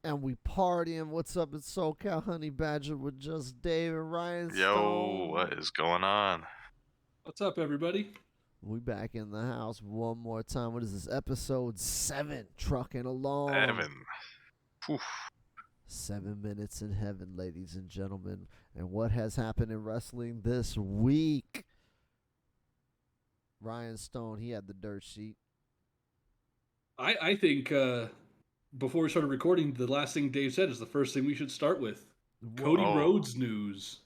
And we partying. What's up? It's SoCal Honey Badger with Just Dave and Ryan Yo, what Stone. is going on? What's up, everybody? We back in the house one more time. What is this? Episode 7. Trucking along. Evan. Whew. 7 minutes in heaven, ladies and gentlemen. And what has happened in wrestling this week? Ryan Stone, he had the dirt sheet. I think before we started recording, the last thing Dave said is the first thing we should start with. Cody Whoa. Oh, Rhodes news.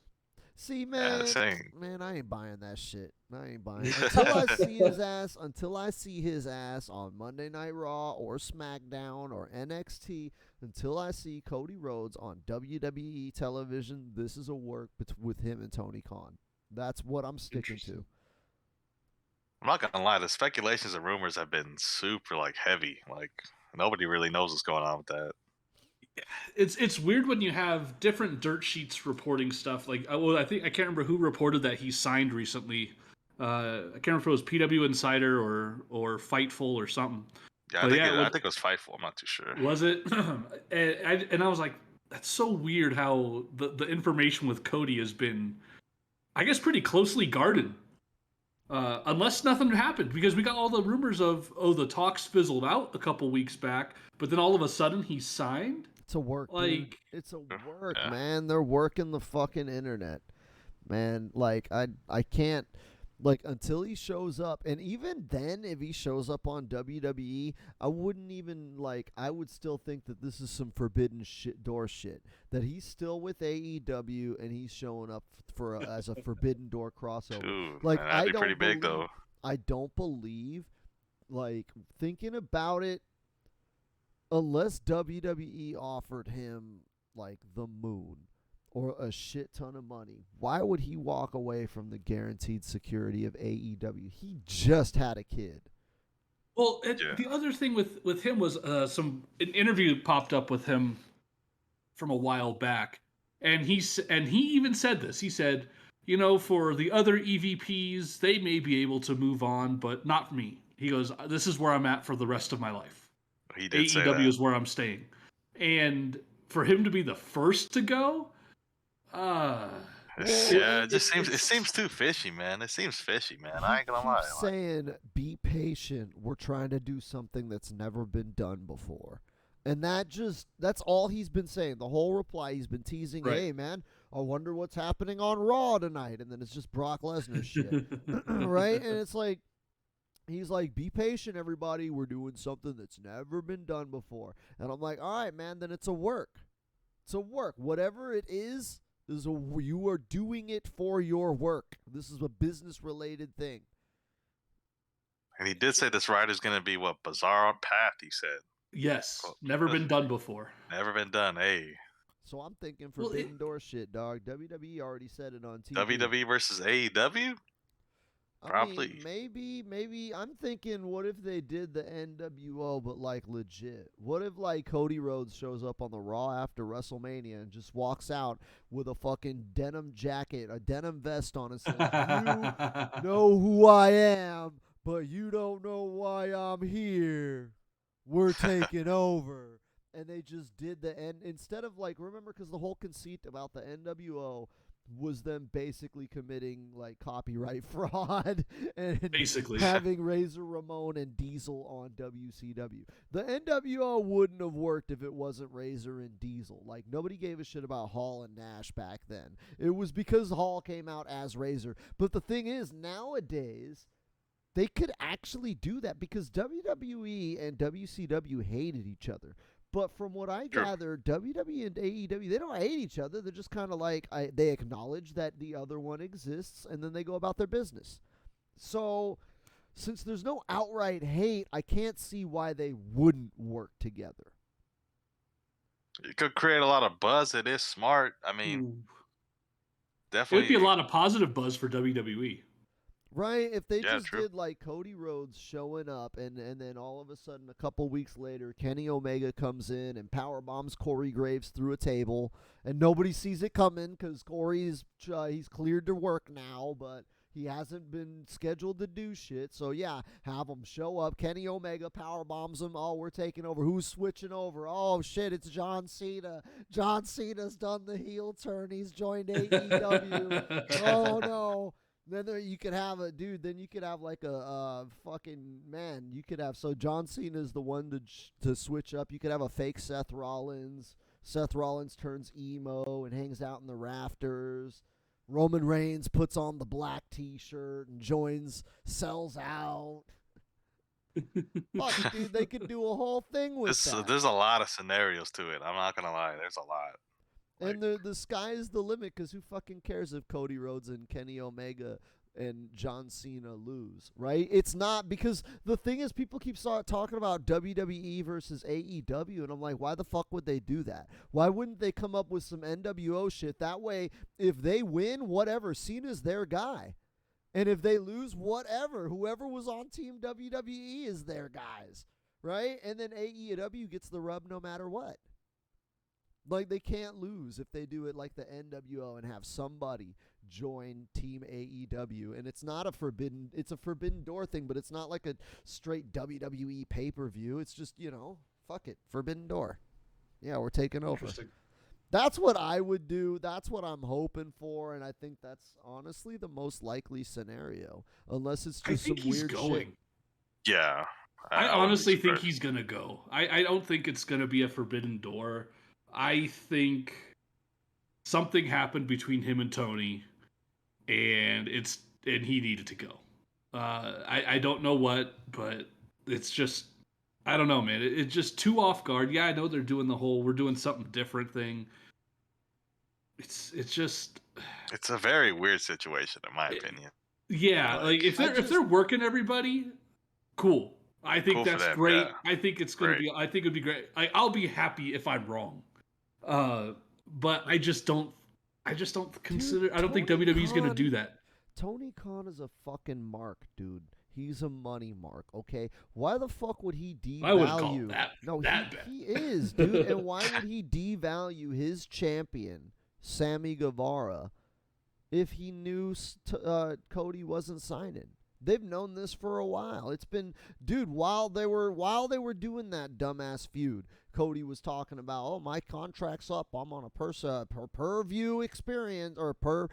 See, yeah, man, same. I ain't buying that shit. I ain't buying it. Until I see his ass, on Monday Night Raw or SmackDown or NXT, until I see Cody Rhodes on WWE television, this is a work with him and Tony Khan. That's what I'm sticking to. I'm not gonna lie, the speculations and rumors have been super heavy. Nobody really knows what's going on with that. It's weird when you have different dirt sheets reporting stuff. I think I can't remember who reported that he signed recently. I can't remember if it was PW Insider or Fightful or something. Yeah, But I think it was Fightful. I'm not too sure. was it? and I was like, that's so weird how the information with Cody has been, I guess, pretty closely guarded. Unless nothing happened, because we got all the rumors of the talks fizzled out a couple weeks back, but then all of a sudden he signed. It's a work, dude. It's a work, Yeah. man. They're working the fucking internet, man. I can't. Until he shows up, and even then, if he shows up on WWE, I wouldn't even I would still think that this is some forbidden door shit. That he's still with AEW and he's showing up as a forbidden door crossover. Dude, Like, man, I that'd be don't pretty big believe- though. I don't believe, thinking about it, unless WWE offered him the moon or a shit ton of money, why would he walk away from the guaranteed security of AEW? He just had a kid. Well, Yeah. the other thing with him was an interview popped up with him from a while back, and he even said this. He said, for the other EVPs, they may be able to move on, but not me. He goes, this is where I'm at for the rest of my life. He did say AEW that. is where I'm staying, and for him to be the first to go, It seems too fishy, man. It seems fishy, man. I ain't gonna He lie. keeps saying, be patient. We're trying to do something that's never been done before. And that's all he's been saying. The whole reply, he's been teasing, Right. hey, man, I wonder what's happening on Raw tonight. And then it's just Brock Lesnar shit. Right? And it's like, he's like, be patient, everybody. We're doing something that's never been done before. And I'm like, all right, man, then it's a work. It's a work. Whatever it is you are doing it for your work. This is a business-related thing. And he did say this rider's gonna be bizarre path. He said yes, Well, never been done before. never been done. Hey, So I'm thinking Well, forbidden door shit, dog. WWE already said it on TV. WWE versus AEW. I mean, Probably. maybe I'm thinking, what if they did the NWO but legit? What if Cody Rhodes shows up on the Raw after WrestleMania and just walks out with a fucking denim jacket, a denim vest on, and says, "You know who I am, but you don't know why I'm here. We're taking over." And they just did the end instead of remember, because the whole conceit about the NWO was them basically committing copyright fraud and Basically. having Razor Ramon and Diesel on WCW. The NWO wouldn't have worked if it wasn't Razor and Diesel. Nobody gave a shit about Hall and Nash back then. It was because Hall came out as Razor. But the thing is, nowadays, they could actually do that because WWE and WCW hated each other. But from what I gather, WWE and AEW, they don't hate each other. They're just kind of they acknowledge that the other one exists, and then they go about their business. So, since there's no outright hate, I can't see why they wouldn't work together. It could create a lot of buzz. It is smart. I mean, Ooh. It definitely. would be a lot of positive buzz for WWE. Right? If they Yeah, just true. did Cody Rhodes showing up and then all of a sudden a couple weeks later Kenny Omega comes in and power bombs Corey Graves through a table and nobody sees it coming because Corey's he's cleared to work now, but He hasn't been scheduled to do shit. So, yeah, have him show up. Kenny Omega power bombs him. Oh, we're taking over. Who's switching over? Oh, shit, it's John Cena. John Cena's done the heel turn. He's joined AEW. Oh, no. Then you could have a dude. Then you could have like a fucking man. You could have John Cena's the one to switch up. You could have a fake Seth Rollins. Seth Rollins turns emo and hangs out in the rafters. Roman Reigns puts on the black T-shirt and sells out. Fuck, dude, they could do a whole thing with that. There's a lot of scenarios to it. I'm not gonna lie. There's a lot. And the sky is the limit, because who fucking cares if Cody Rhodes and Kenny Omega and John Cena lose, right? It's not, because the thing is, people keep talking about WWE versus AEW, and I'm like, why the fuck would they do that? Why wouldn't they come up with some NWO shit? That way, if they win, whatever, Cena's their guy. And if they lose, whatever, whoever was on Team WWE is their guys, right? And then AEW gets the rub no matter what. Like, they can't lose if they do it like the NWO and have somebody join Team AEW. And it's a forbidden door thing, but it's not like a straight WWE pay-per-view. It's just, fuck it, forbidden door. Yeah, we're taking over. That's what I would do. That's what I'm hoping for, and I think that's honestly the most likely scenario, unless it's just some weird shit. Yeah. I honestly think he's going to go. I don't think it's going to be a forbidden door. I think something happened between him and Tony, and he needed to go. I don't know what, but it's just, I don't know, man. It's just too off guard. Yeah, I know they're doing the whole we're doing something different thing. It's just, it's a very weird situation in my opinion. Yeah, like if they're working everybody, cool. I think cool that's great. Yeah. I think it's gonna be. I think it'd be great. I'll be happy if I'm wrong. But I just don't consider. Dude, I don't think WWE's gonna do that. Tony Khan is a fucking mark, dude. He's a money mark, okay? Why the fuck would he devalue? I wouldn't call that. No, that he is, dude. And why would he devalue his champion, Sammy Guevara, if he knew Cody wasn't signing? They've known this for a while. It's been, dude, while they were doing that dumbass feud, Cody was talking about, oh, my contract's up. I'm on a per view experience or per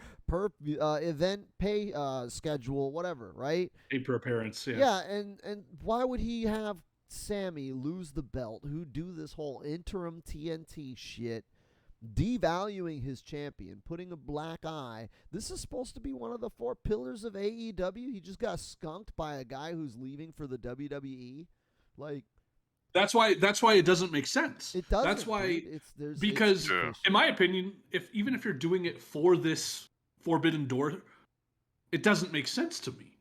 event pay schedule, whatever, right? Pay per appearance, yeah. Yeah, and why would he have Sammy lose the belt, who do this whole interim TNT shit, devaluing his champion, putting a black eye? This is supposed to be one of the 4 pillars of AEW. He just got skunked by a guy who's leaving for the WWE. Like, that's why it doesn't make sense. It doesn't. That's why because in my opinion, even if you're doing it for this forbidden door, it doesn't make sense to me.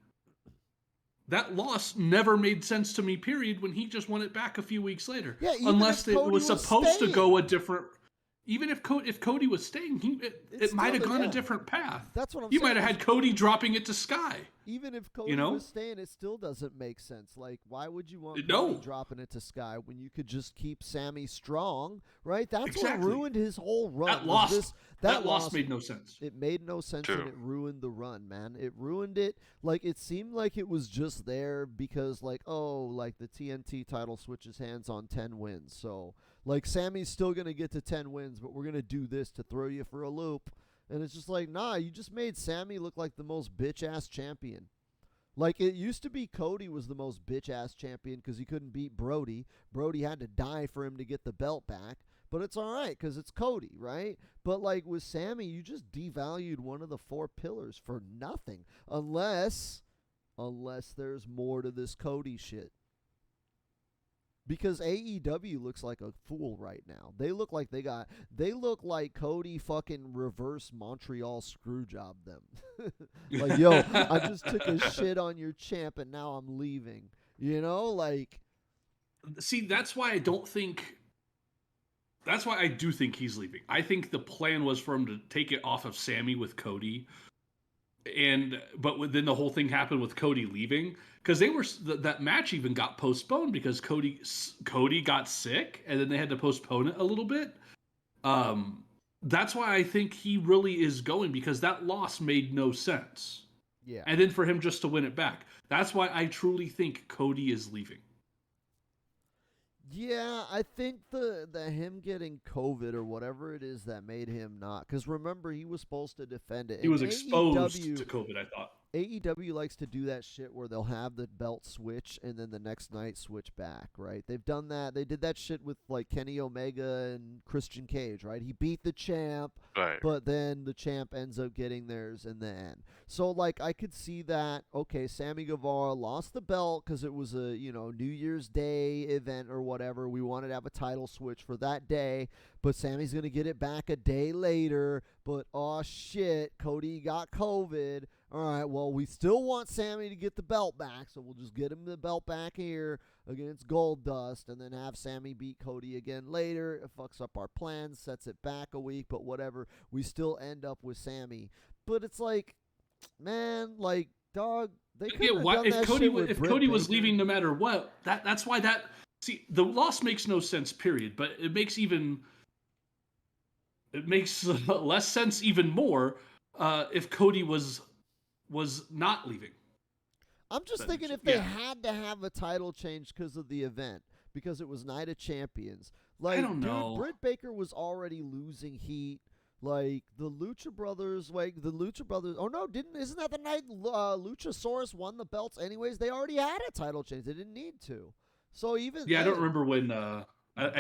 That loss never made sense to me, period, when he just won it back a few weeks later. Yeah, unless it was supposed to go a different. Even if Cody was staying, it might have gone a different path. That's what I'm saying. You might have had Cody dropping it to Sky. Even if Cody was staying, it still doesn't make sense. Like, why would you want Cody dropping it to Sky when you could just keep Sammy strong, right? That's what ruined his whole run. That loss made no sense. It made no sense, and it ruined the run, man. It ruined it. Like, it seemed like it was just there because, like, the TNT title switches hands on 10 wins, so... Like, Sammy's still going to get to 10 wins, but we're going to do this to throw you for a loop. And it's just like, nah, you just made Sammy look like the most bitch-ass champion. Like, it used to be Cody was the most bitch-ass champion because he couldn't beat Brody. Brody had to die for him to get the belt back. But it's all right because it's Cody, right? But, like, with Sammy, you just devalued one of the 4 pillars for nothing. Unless there's more to this Cody shit. Because AEW looks like a fool right now. They look like Cody fucking reverse Montreal screwjob them. Like, yo, I just took a shit on your champ and now I'm leaving. You know, like. See, that's why I do think he's leaving. I think the plan was for him to take it off of Sammy with Cody. But then the whole thing happened with Cody leaving because that match even got postponed because Cody got sick and then they had to postpone it a little bit. That's why I think he really is going because that loss made no sense. Yeah. and then for him just to win it back. That's why I truly think Cody is leaving. Yeah, I think the him getting COVID or whatever it is that made him not, because remember he was supposed to defend it. He And was exposed AEW to COVID, I thought. AEW likes to do that shit where they'll have the belt switch and then the next night switch back, right? They've done that. They did that shit with like Kenny Omega and Christian Cage, right? He beat the champ, Right. but then the champ ends up getting theirs in the end. So like I could see that. Okay, Sammy Guevara lost the belt because it was a New Year's Day event or whatever. We wanted to have a title switch for that day, but Sammy's gonna get it back a day later. But oh shit, Cody got COVID. All right, well, we still want Sammy to get the belt back, so we'll just get him the belt back here against Goldust and then have Sammy beat Cody again later. It fucks up our plans, sets it back a week, but whatever. We still end up with Sammy. But it's like, man, like, dog, they could have done that shit with if Britt Cody was Baker. leaving no matter what, that's why see, the loss makes no sense, period, but it makes less sense even more if Cody was not leaving. I'm just thinking if they had to have a title change because of the event, because it was Night of Champions. Like, I don't know. Britt Baker was already losing heat. Like the Lucha Brothers, oh no, isn't that the night Luchasaurus won the belts anyways? They already had a title change. They didn't need to. So even I don't remember when I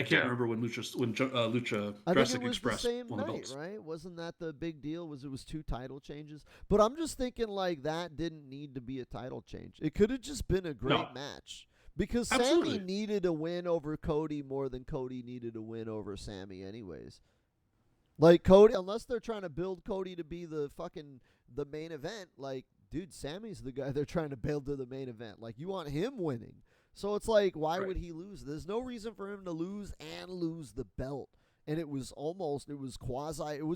can't remember when Lucha I think Jurassic it was Express the same won the night, belts. right? Wasn't that the big deal? It was 2 title changes? But I'm just thinking like that didn't need to be a title change. It could have just been a great match. Because Absolutely. Sammy needed a win over Cody more than Cody needed a win over Sammy anyways. Like Cody, unless they're trying to build Cody to be the main event, like, dude, Sammy's the guy they're trying to build to the main event. Like, you want him winning. So it's like, why would he lose? There's no reason for him to lose and lose the belt. And it was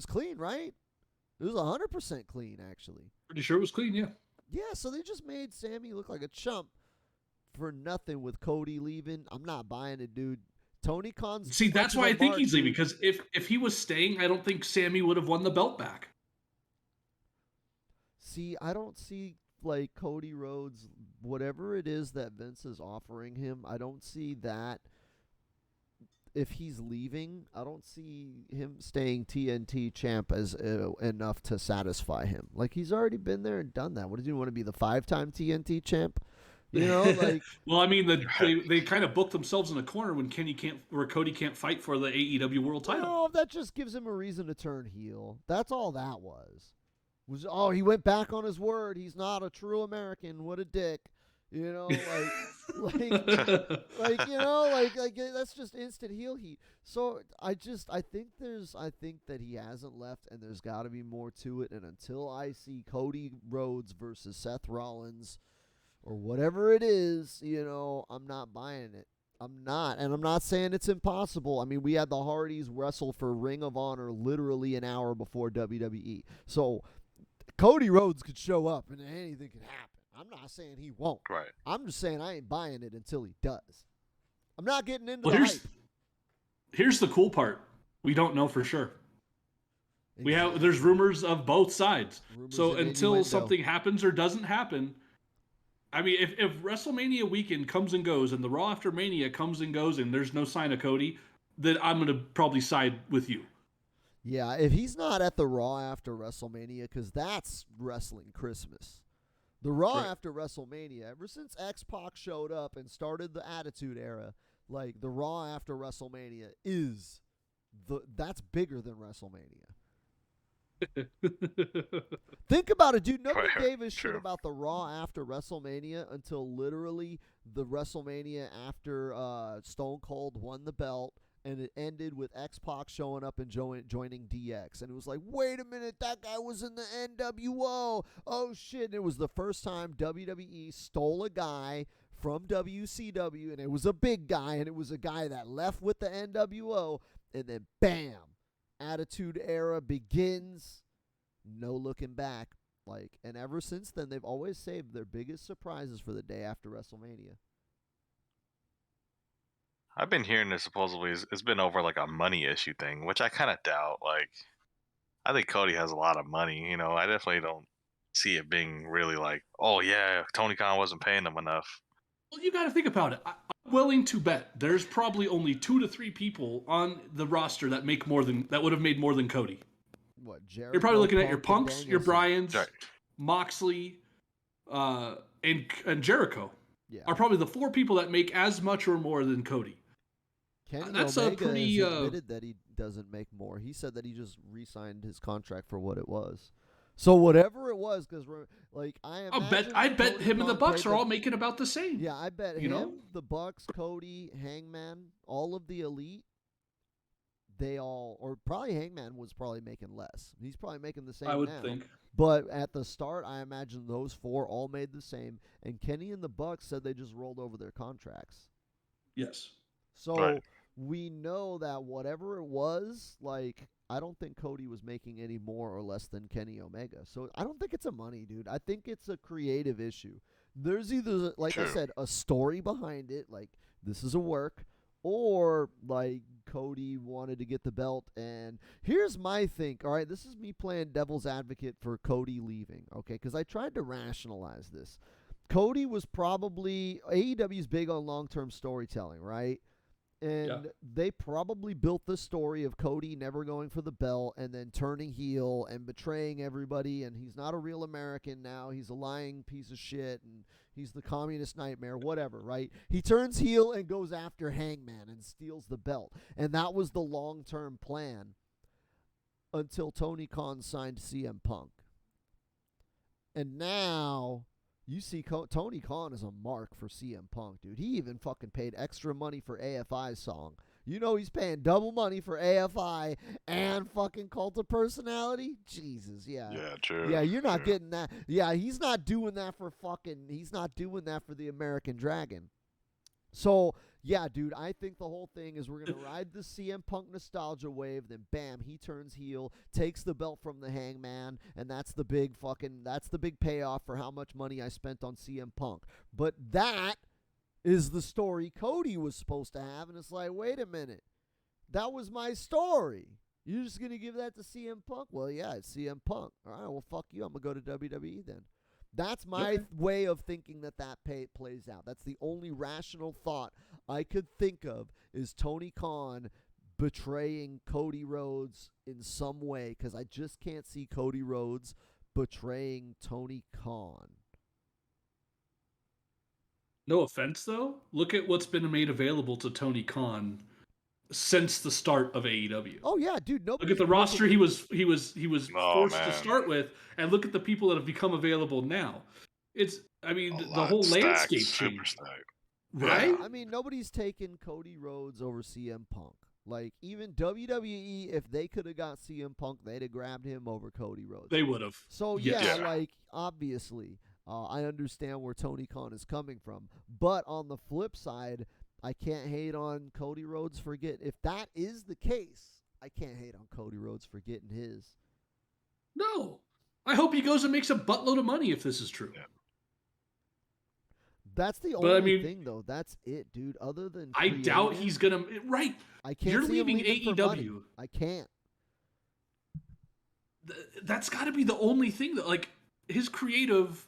clean, right? It was 100% clean, actually. Pretty sure it was clean, yeah. Yeah, so they just made Sammy look like a chump for nothing with Cody leaving. I'm not buying it, dude. Tony Khan's... See, that's why I think he's leaving, because if he was staying, I don't think Sammy would have won the belt back. See, I don't see, like, Cody Rhodes, whatever it is that Vince is offering him, I don't see that. If he's leaving, I don't see him staying TNT champ as enough to satisfy him. Like, he's already been there and done that. What did you want to be, the 5-time TNT champ? You know, like... Well, I mean, they kind of booked themselves in a corner when Cody can't fight for the AEW World Title. No, that just gives him a reason to turn heel. That's all that was. He went back on his word. He's not a true American. What a dick. You know, like that's just instant heel heat. So I think that he hasn't left, and there's got to be more to it. And until I see Cody Rhodes versus Seth Rollins, or whatever it is, I'm not buying it. I'm not, and I'm not saying it's impossible. I mean, we had the Hardys wrestle for Ring of Honor literally an hour before WWE. So Cody Rhodes could show up, and anything could happen. I'm not saying he won't. Right. I'm just saying I ain't buying it until he does. I'm not getting into Well, the hype. Here's the cool part. We don't know for sure. Exactly. There's rumors of both sides. So and until innuendo. something happens or doesn't happen, I mean, if WrestleMania weekend comes and goes and the Raw after Mania comes and goes and there's no sign of Cody, then I'm going to probably side with you. Yeah, if he's not at the Raw after WrestleMania, because that's wrestling Christmas. The Raw after WrestleMania, ever since X-Pac showed up and started the Attitude Era, like, the Raw after WrestleMania that's bigger than WrestleMania. Think about it, dude. Nobody gave a shit about the Raw after WrestleMania until literally the WrestleMania after Stone Cold won the belt, and it ended with X-Pac showing up and joining DX. And it was like, wait a minute, that guy was in the NWO. Oh, shit. And it was the first time WWE stole a guy from WCW, and it was a big guy, and it was a guy that left with the NWO, and then bam, Attitude Era begins. No looking back. And ever since then, they've always saved their biggest surprises for the day after WrestleMania. I've been hearing this supposedly it's been over like a money issue thing, which I kind of doubt. Like, I think Cody has a lot of money. I definitely don't see it being really like, oh yeah, Tony Khan wasn't paying them enough. Well, you got to think about it. I'm willing to bet there's probably only 2 to 3 people on the roster that would have made more than Cody. What, Jericho? You're probably looking at your Punk, and Punks, your Danielson. Bryans, Right. Moxley, and Jericho Yeah. are probably the 4 people that make as much or more than Cody. Kenny That's a Omega pretty, has admitted that he doesn't make more. He said that he just re-signed his contract for what it was. So whatever it was, because like I bet Tony him and the Khan Bucks paid are all making about the same. Yeah, I bet You him, know? the Bucks, Cody, Hangman, all of the elite, they all, or probably Hangman was probably making less. He's probably making the same I would now. think. But at the start, I imagine those 4 all made the same, and Kenny and the Bucks said they just rolled over their contracts. Yes. So Right. we know that whatever it was, like, I don't think Cody was making any more or less than Kenny Omega. So I don't think it's a money, dude. I think it's a creative issue. There's either, like I True. said, a story behind it, like this is a work, or like Cody wanted to get the belt. And here's my think, all right, this is me playing devil's advocate for Cody leaving, okay, because I tried to rationalize this. Cody was probably, AEW's big on long-term storytelling, right? And they probably built the story of Cody never going for the belt and then turning heel and betraying everybody, and he's not a real American now. He's a lying piece of shit, and he's the communist nightmare, whatever, right? He turns heel and goes after Hangman and steals the belt. And that was the long-term plan until Tony Khan signed CM Punk. And now you see Tony Khan is a mark for CM Punk, dude. He even fucking paid extra money for AFI's song. You know he's paying double money for AFI and fucking Cult of Personality? Jesus, yeah. Yeah, true. Yeah, you're not true. getting that. Yeah, he's not doing that for the American Dragon. So, yeah, dude, I think the whole thing is we're going to ride the CM Punk nostalgia wave, then bam, he turns heel, takes the belt from the Hangman, and that's the big payoff for how much money I spent on CM Punk. But that is the story Cody was supposed to have, and it's like, wait a minute. That was my story. You're just going to give that to CM Punk? Well, yeah, it's CM Punk. All right, well, fuck you. I'm going to go to WWE then. That's my way of thinking that plays out. That's the only rational thought I could think of is Tony Khan betraying Cody Rhodes in some way, because I just can't see Cody Rhodes betraying Tony Khan. No offense, though. Look at what's been made available to Tony Khan since the start of AEW. Oh yeah, dude. Look at the roster he was forced to man. start with, and look at the people that have become available now. It's, I mean, the lot whole stacked, landscape super changed, stacked. right? I mean, nobody's taken Cody Rhodes over CM Punk. Like, even WWE, if they could have got CM Punk, they'd have grabbed him over Cody Rhodes. They would have. So, Yes. yeah, like, obviously, I understand where Tony Khan is coming from. But on the flip side, I can't hate on Cody Rhodes for getting... If that is the case, I can't hate on Cody Rhodes for getting his. No. I hope he goes and makes a buttload of money if this is true. Yeah. That's the But, I only mean, thing, though. That's it, dude. Other than I doubt creative, he's going to... Right. I can't You're see him leaving leaving for money. AEW. I can't. That's got to be the only thing that, like, his creative...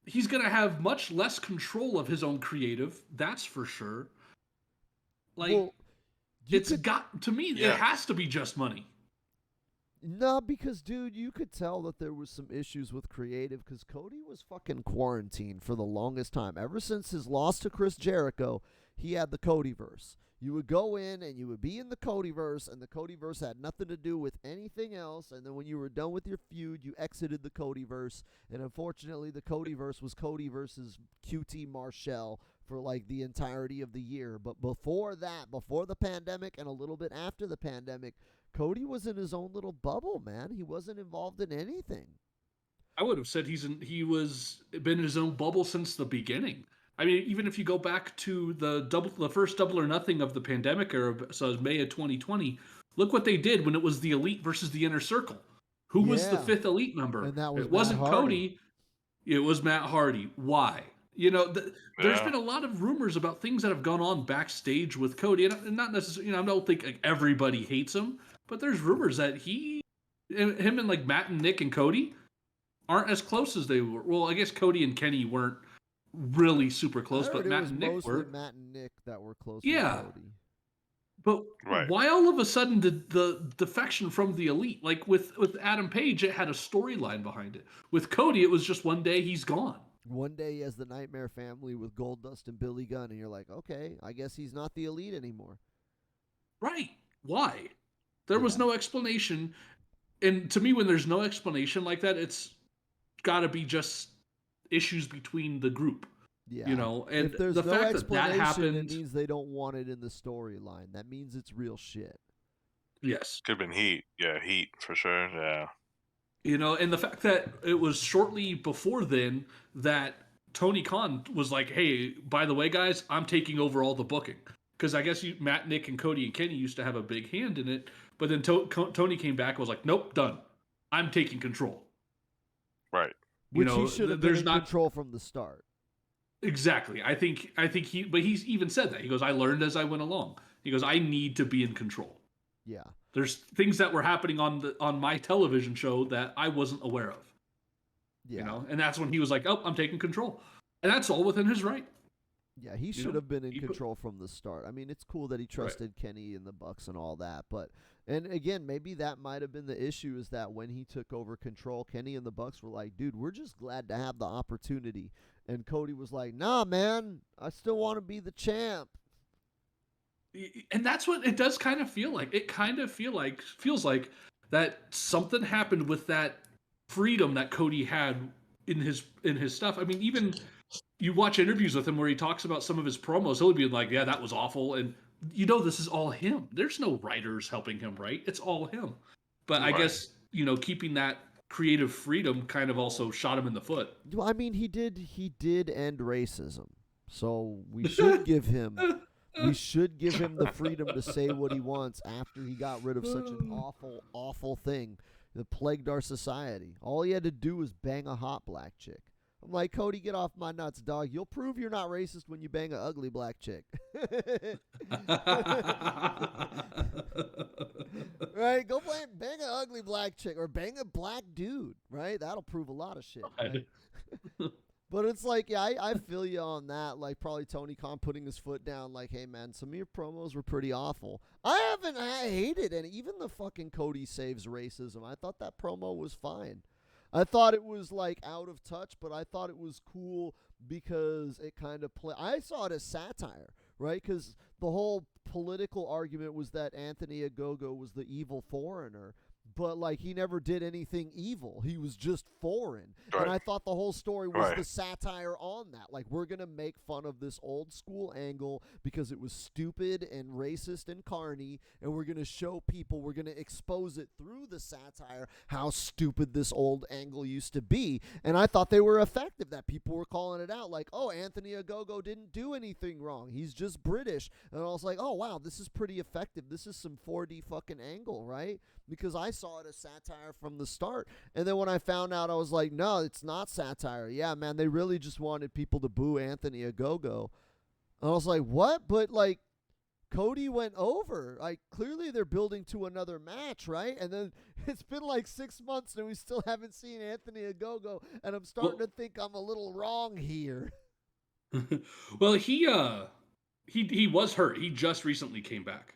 He's going to have much less control of his own creative. That's for sure. Like, Well, to me, Yeah. it has to be just money. No, because, dude, you could tell that there was some issues with creative because Cody was fucking quarantined for the longest time. Ever since his loss to Chris Jericho, he had the Codyverse. You would go in and you would be in the Codyverse, and the Codyverse had nothing to do with anything else. And then when you were done with your feud, you exited the Codyverse. And unfortunately, the Codyverse was Cody versus QT Marshall for like the entirety of the year. But before that, before the pandemic and a little bit after the pandemic, Cody was in his own little bubble, man. He wasn't involved in anything. I would have said he was been in his own bubble since the beginning. I mean, even if you go back to the first Double or Nothing of the pandemic era, so it was May of 2020. Look what they did when it was the Elite versus the Inner Circle. Who was the Yeah. fifth Elite member? And that was it wasn't Matt Hardy. Cody. It was Matt Hardy. Why? You know, there's Yeah. been a lot of rumors about things that have gone on backstage with Cody, and not necessarily. You know, I don't think like, everybody hates him, but there's rumors that him and like Matt and Nick and Cody, aren't as close as they were. Well, I guess Cody and Kenny weren't really super close, I heard but it Matt was and Nick mostly were. Matt and Nick that were close Yeah. with Cody. But Right. why all of a sudden the defection from the Elite? Like with Adam Page, it had a storyline behind it. With Cody, it was just one day he's gone. One day he has the Nightmare Family with Goldust and Billy Gunn, and you're like, okay, I guess he's not the Elite anymore. Right. Why? There was Yeah. no explanation. And to me, when there's no explanation like that, it's got to be just issues between the group. Yeah. You know, and if there's the no fact explanation, that happened, it means they don't want it in the storyline. That means it's real shit. yes. Could have been heat. Yeah, heat for sure. Yeah. You know, and the fact that it was shortly before then that Tony Khan was like, hey, by the way, guys, I'm taking over all the booking. Because I guess Matt, Nick, and Cody and Kenny used to have a big hand in it. But then Tony came back and was like, nope, done. I'm taking control. Right. Which You know, he should have there's been in not control from the start. exactly. I think but he's even said that. He goes, I learned as I went along. He goes, I need to be in control. Yeah. There's things that were happening on my television show that I wasn't aware of. Yeah. You know, and that's when he was like, oh, I'm taking control. And that's all within his right. Yeah, he should know, have been in he put- control from the start. I mean, it's cool that he trusted Kenny and the Bucks and all that, but and again, maybe that might have been the issue is that when he took over control, Kenny and the Bucks were like, "Dude, we're just glad to have the opportunity." And Cody was like, "Nah, man, I still want to be the champ." And that's what it does kind of feel like. It kind of feels like that something happened with that freedom that Cody had in his stuff. I mean, even you watch interviews with him where he talks about some of his promos, he'll be like, yeah, that was awful. And you know, this is all him. There's no writers helping him write. It's all him. But I Right. guess, you know, keeping that creative freedom kind of also shot him in the foot. Well, I mean, he did end racism, so we should give him the freedom to say what he wants after he got rid of such an awful, awful thing that plagued our society. All he had to do was bang a hot black chick. I'm like, Cody, get off my nuts, dog. You'll prove you're not racist when you bang an ugly black chick. Right? Go bang an ugly black chick or bang a black dude, right? That'll prove a lot of shit. Right? But it's like, yeah, I feel you on that. Like, probably Tony Khan putting his foot down, like, hey, man, some of your promos were pretty awful. I hated it. Even the fucking Cody Saves Racism, I thought that promo was fine. I thought it was, like, out of touch, but I thought it was cool because it kind of I saw it as satire, right? Because the whole political argument was that Anthony Ogogo was the evil foreigner. But, like, he never did anything evil. He was just foreign. Right. And I thought the whole story was Right. the satire on that. Like, we're going to make fun of this old school angle because it was stupid and racist and carny, and we're going to show people, we're going to expose it through the satire how stupid this old angle used to be. And I thought they were effective, that people were calling it out. Like, oh, Anthony Ogogo didn't do anything wrong. He's just British. And I was like, oh, wow, this is pretty effective. This is some 4D fucking angle, right? Because I saw it as satire from the start. And then when I found out, I was like, no, it's not satire. Yeah, man, they really just wanted people to boo Anthony Ogogo. And I was like, what? But, like, Cody went over. Like, clearly they're building to another match, right? And then it's been like 6 months and we still haven't seen Anthony Ogogo. And I'm starting to think I'm a little wrong here. Well, he was hurt. He just recently came back.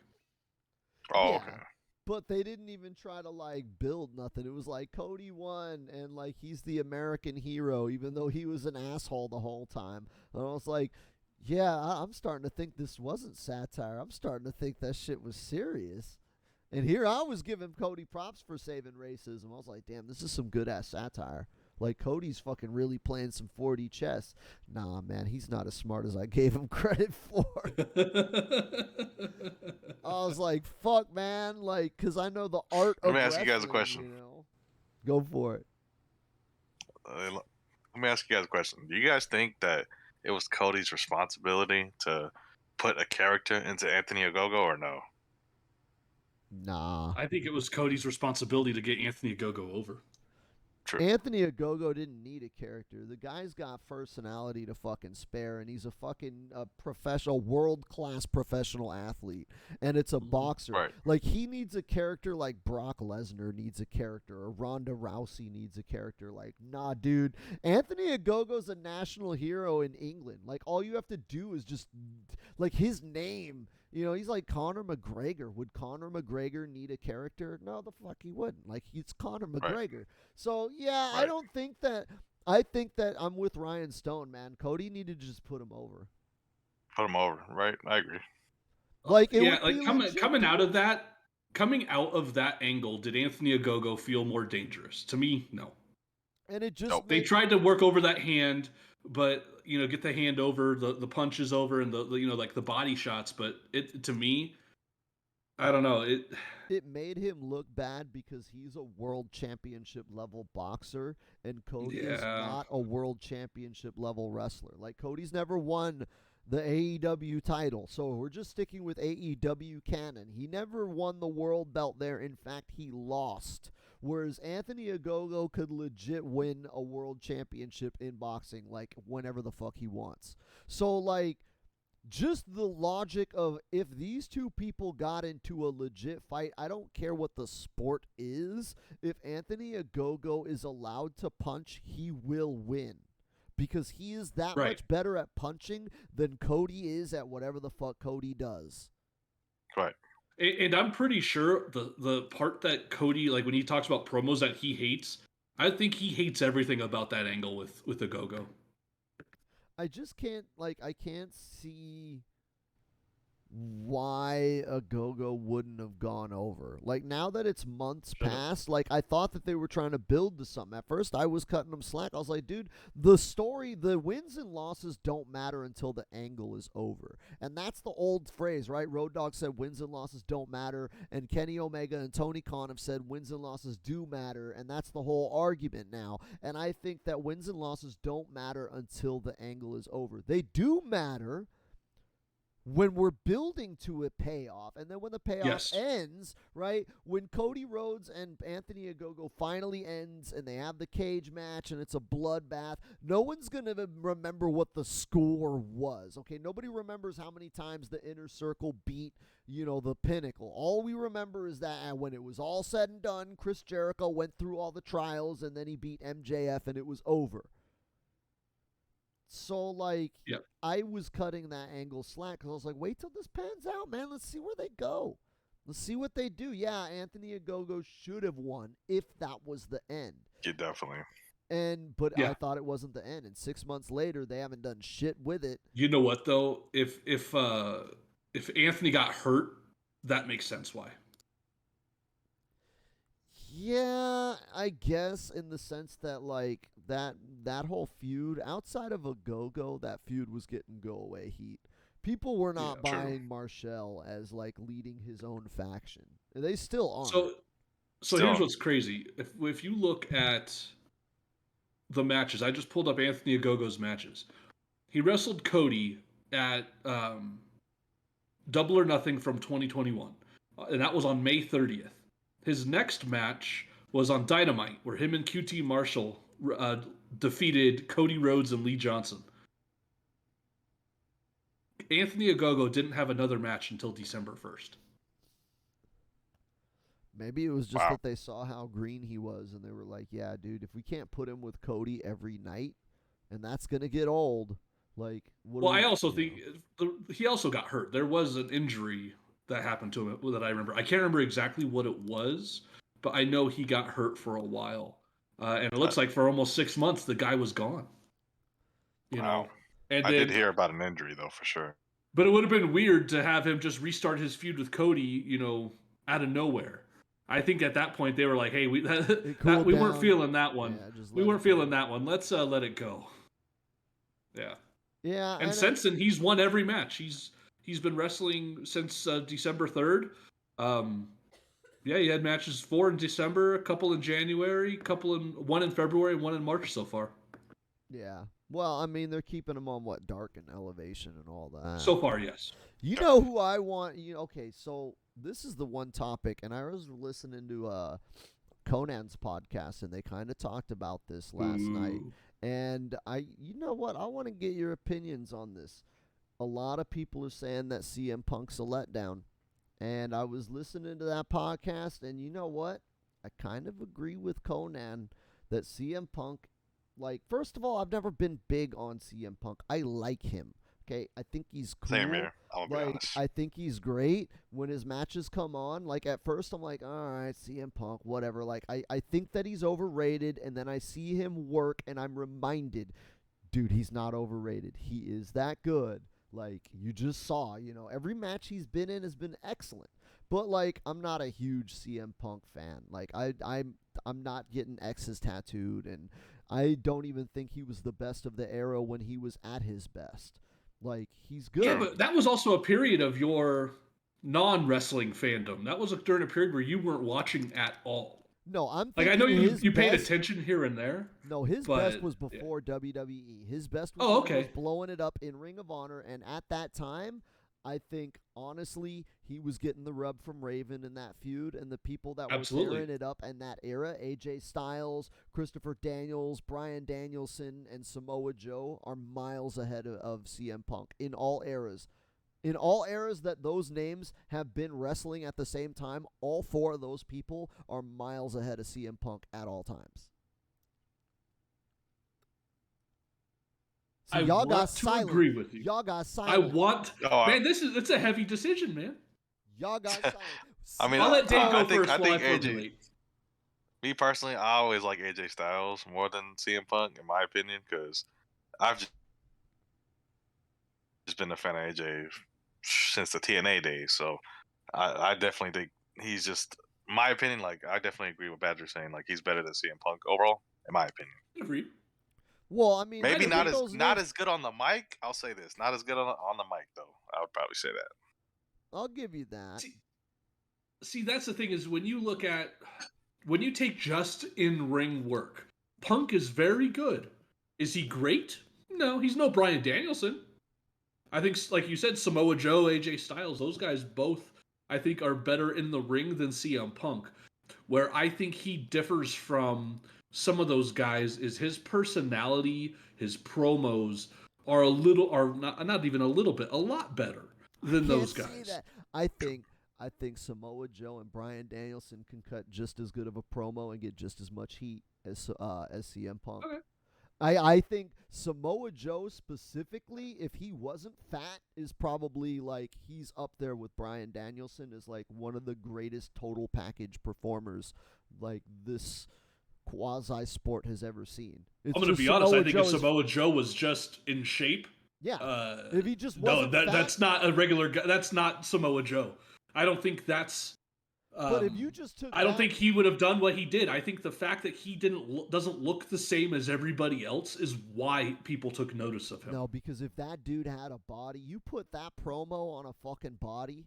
Oh, Yeah. okay. But they didn't even try to, like, build nothing. It was like Cody won, and, like, he's the American hero, even though he was an asshole the whole time. And I was like, yeah, I'm starting to think this wasn't satire. I'm starting to think that shit was serious. And here I was giving Cody props for saving racism. I was like, damn, this is some good-ass satire. Like, Cody's fucking really playing some 4D chess. Nah, man, he's not as smart as I gave him credit for. I was like, fuck, man. Like, because I know the art of Let me ask you guys a wrestling, question. you know? Go for it. Let me ask you guys a question. Do you guys think that it was Cody's responsibility to put a character into Anthony Ogogo or no? Nah. I think it was Cody's responsibility to get Anthony Ogogo over. True. Anthony Ogogo didn't need a character. The guy's got personality to fucking spare, and he's a fucking professional, world-class professional athlete, and it's a boxer. Right. Like, he needs a character like Brock Lesnar needs a character, or Ronda Rousey needs a character. Like, nah, dude. Anthony Ogogo's a national hero in England. Like, all you have to do is just, like, his name. You know, he's like Conor McGregor. Would Conor McGregor need a character? No, the fuck he wouldn't. Like, he's Conor McGregor. Right. So, yeah, Right. I don't think that... I think that I'm with Ryan Stone, man. Cody needed to just put him over. Put him over, right? I agree. Like, it Yeah, would like be coming legit, coming dude. out of that angle, did Anthony Ogogo feel more dangerous? To me, no. And it just... Nope. They tried to work over that hand, but get the hand over, the punches over, and the like the body shots. But it, to me, I don't know. It made him look bad because he's a world championship level boxer, and Cody is Yeah. not a world championship level wrestler. Like, Cody's never won the AEW title, so we're just sticking with AEW canon. He never won the world belt there. In fact, he lost. Whereas Anthony Ogogo could legit win a world championship in boxing, like, whenever the fuck he wants. So, like, just the logic of, if these two people got into a legit fight, I don't care what the sport is, if Anthony Ogogo is allowed to punch, he will win. Because he is that Right. much better at punching than Cody is at whatever the fuck Cody does. Right. And I'm pretty sure the part that Cody, like when he talks about promos that he hates, I think he hates everything about that angle with Ogogo. I just can't, like, I can't see why Ogogo wouldn't have gone over. Like, now that it's months past, like, I thought that they were trying to build to something. At first, I was cutting them slack. I was like, dude, the story, the wins and losses don't matter until the angle is over. And that's the old phrase, right? Road Dogg said wins and losses don't matter, and Kenny Omega and Tony Khan have said wins and losses do matter, and that's the whole argument now. And I think that wins and losses don't matter until the angle is over. They do matter when we're building to a payoff, and then when the payoff Yes. ends, right? When Cody Rhodes and Anthony Ogogo finally ends, and they have the cage match, and it's a bloodbath, no one's gonna remember what the score was. Okay, nobody remembers how many times the Inner Circle beat, the Pinnacle. All we remember is that when it was all said and done, Chris Jericho went through all the trials, and then he beat MJF, and it was over. So, like, Yep. I was cutting that angle slack because I was like, wait till this pans out, man. Let's see where they go. Let's see what they do. Yeah, Anthony Ogogo should have won if that was the end. Yeah, definitely. But Yeah. I thought it wasn't the end. And 6 months later, they haven't done shit with it. You know what though? If Anthony got hurt, that makes sense why. Yeah, I guess in the sense that, like, that whole feud, outside of Ogogo, that feud was getting go-away heat. People were not Yeah, true. buying Marshall as, like, leading his own faction. They still aren't. So Still. here's what's crazy. If you look at the matches, I just pulled up Anthony Ogogo's matches. He wrestled Cody at Double or Nothing from 2021, and that was on May 30th. His next match was on Dynamite, where him and QT Marshall defeated Cody Rhodes and Lee Johnson. Anthony Ogogo didn't have another match until December 1st. Maybe it was just Wow. that they saw how green he was, and they were like, yeah, dude, if we can't put him with Cody every night, and that's going to get old, like, what do Well, we, I also you think he also got hurt. There was an injury that happened to him that I remember. I can't remember exactly what it was, but I know he got hurt for a while. And it looks like for almost 6 months, the guy was gone. You Wow. know, and I then, did hear about an injury though, for sure. but it would have been weird to have him just restart his feud with Cody, out of nowhere. I think at that point they were like, "Hey, we cooled we weren't down. feeling that one. Yeah, just We let weren't it go." feeling that one. Let's let it go." Yeah. Yeah, And since then, he's won every match. He's been wrestling since December 3rd. Yeah, he had matches 4 in December, a couple in January, one in February, one in March so far. yeah. Well, I mean, they're keeping him on, Dark and Elevation and all that. So far, yes. You know who I want? Okay, so this is the one topic, and I was listening to Conan's podcast, and they kind of talked about this last night. And you know what? I want to get your opinions on this. A lot of people are saying that CM Punk's a letdown. And I was listening to that podcast, and you know what? I kind of agree with Conan that CM Punk, like, first of all, I've never been big on CM Punk. I like him. Okay, I think he's cool. Same here. I'll be honest. I think he's great when his matches come on. Like, at first, I'm like, all right, CM Punk, whatever. Like, I think that he's overrated, and then I see him work, and I'm reminded, dude, he's not overrated. He is that good. Like, you just saw, every match he's been in has been excellent. But, like, I'm not a huge CM Punk fan. Like, I'm not getting X's tattooed, and I don't even think he was the best of the era when he was at his best. Like, he's good. Yeah, but that was also a period of your non-wrestling fandom. That was during a period where you weren't watching at all. No, I'm like, I know you paid attention here and there. No, his best was before WWE. His best was, was blowing it up in Ring of Honor, and at that time, I think, honestly, he was getting the rub from Raven in that feud, and the people that were tearing it up in that era, AJ Styles, Christopher Daniels, Bryan Danielson, and Samoa Joe, are miles ahead of CM Punk in all eras. In all eras that those names have been wrestling at the same time, all four of those people are miles ahead of CM Punk at all times. So y'all got silent. Agree with you. Y'all got silent. Man, it's a heavy decision, man. Y'all got silent. I mean, I'll let Dave go first. I think AJ. Me personally, I always like AJ Styles more than CM Punk, in my opinion, because I've just been a fan of AJ since the TNA days. So I definitely think he's just, in my opinion, like, I definitely agree with Badger saying, like, he's better than CM Punk overall, in my opinion. Agreed. Well, I mean, maybe not as good on the mic. I'll say this, not as good on the mic though. I would probably say that. I'll give you that. See, that's the thing is when you take just in ring work, Punk is very good. Is he great? No, he's no Bryan Danielson. I think, like you said, Samoa Joe, AJ Styles, those guys both, I think, are better in the ring than CM Punk. Where I think he differs from some of those guys is his personality, his promos are not even a little bit, a lot better than those guys. Say that. I think Samoa Joe and Bryan Danielson can cut just as good of a promo and get just as much heat as CM Punk. Okay. I think Samoa Joe specifically, if he wasn't fat, is probably like he's up there with Bryan Danielson as like one of the greatest total package performers like this quasi sport has ever seen. I'm going to be honest. I think if Samoa Joe was just in shape, if he just wasn't fat, that's not a regular guy. That's not Samoa Joe. I don't think that's. But if you just took, I don't think he would have done what he did. I think the fact that he doesn't look the same as everybody else is why people took notice of him. No, because if that dude had a body, you put that promo on a fucking body.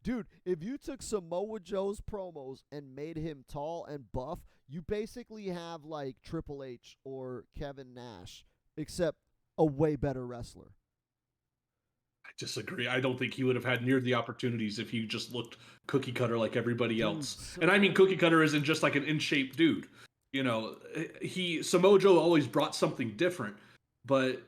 Dude, if you took Samoa Joe's promos and made him tall and buff, you basically have like Triple H or Kevin Nash, except a way better wrestler. I disagree. I don't think he would have had near the opportunities if he just looked cookie cutter like everybody else. And I mean, cookie cutter isn't just like an in shape dude. Samoa Joe always brought something different, but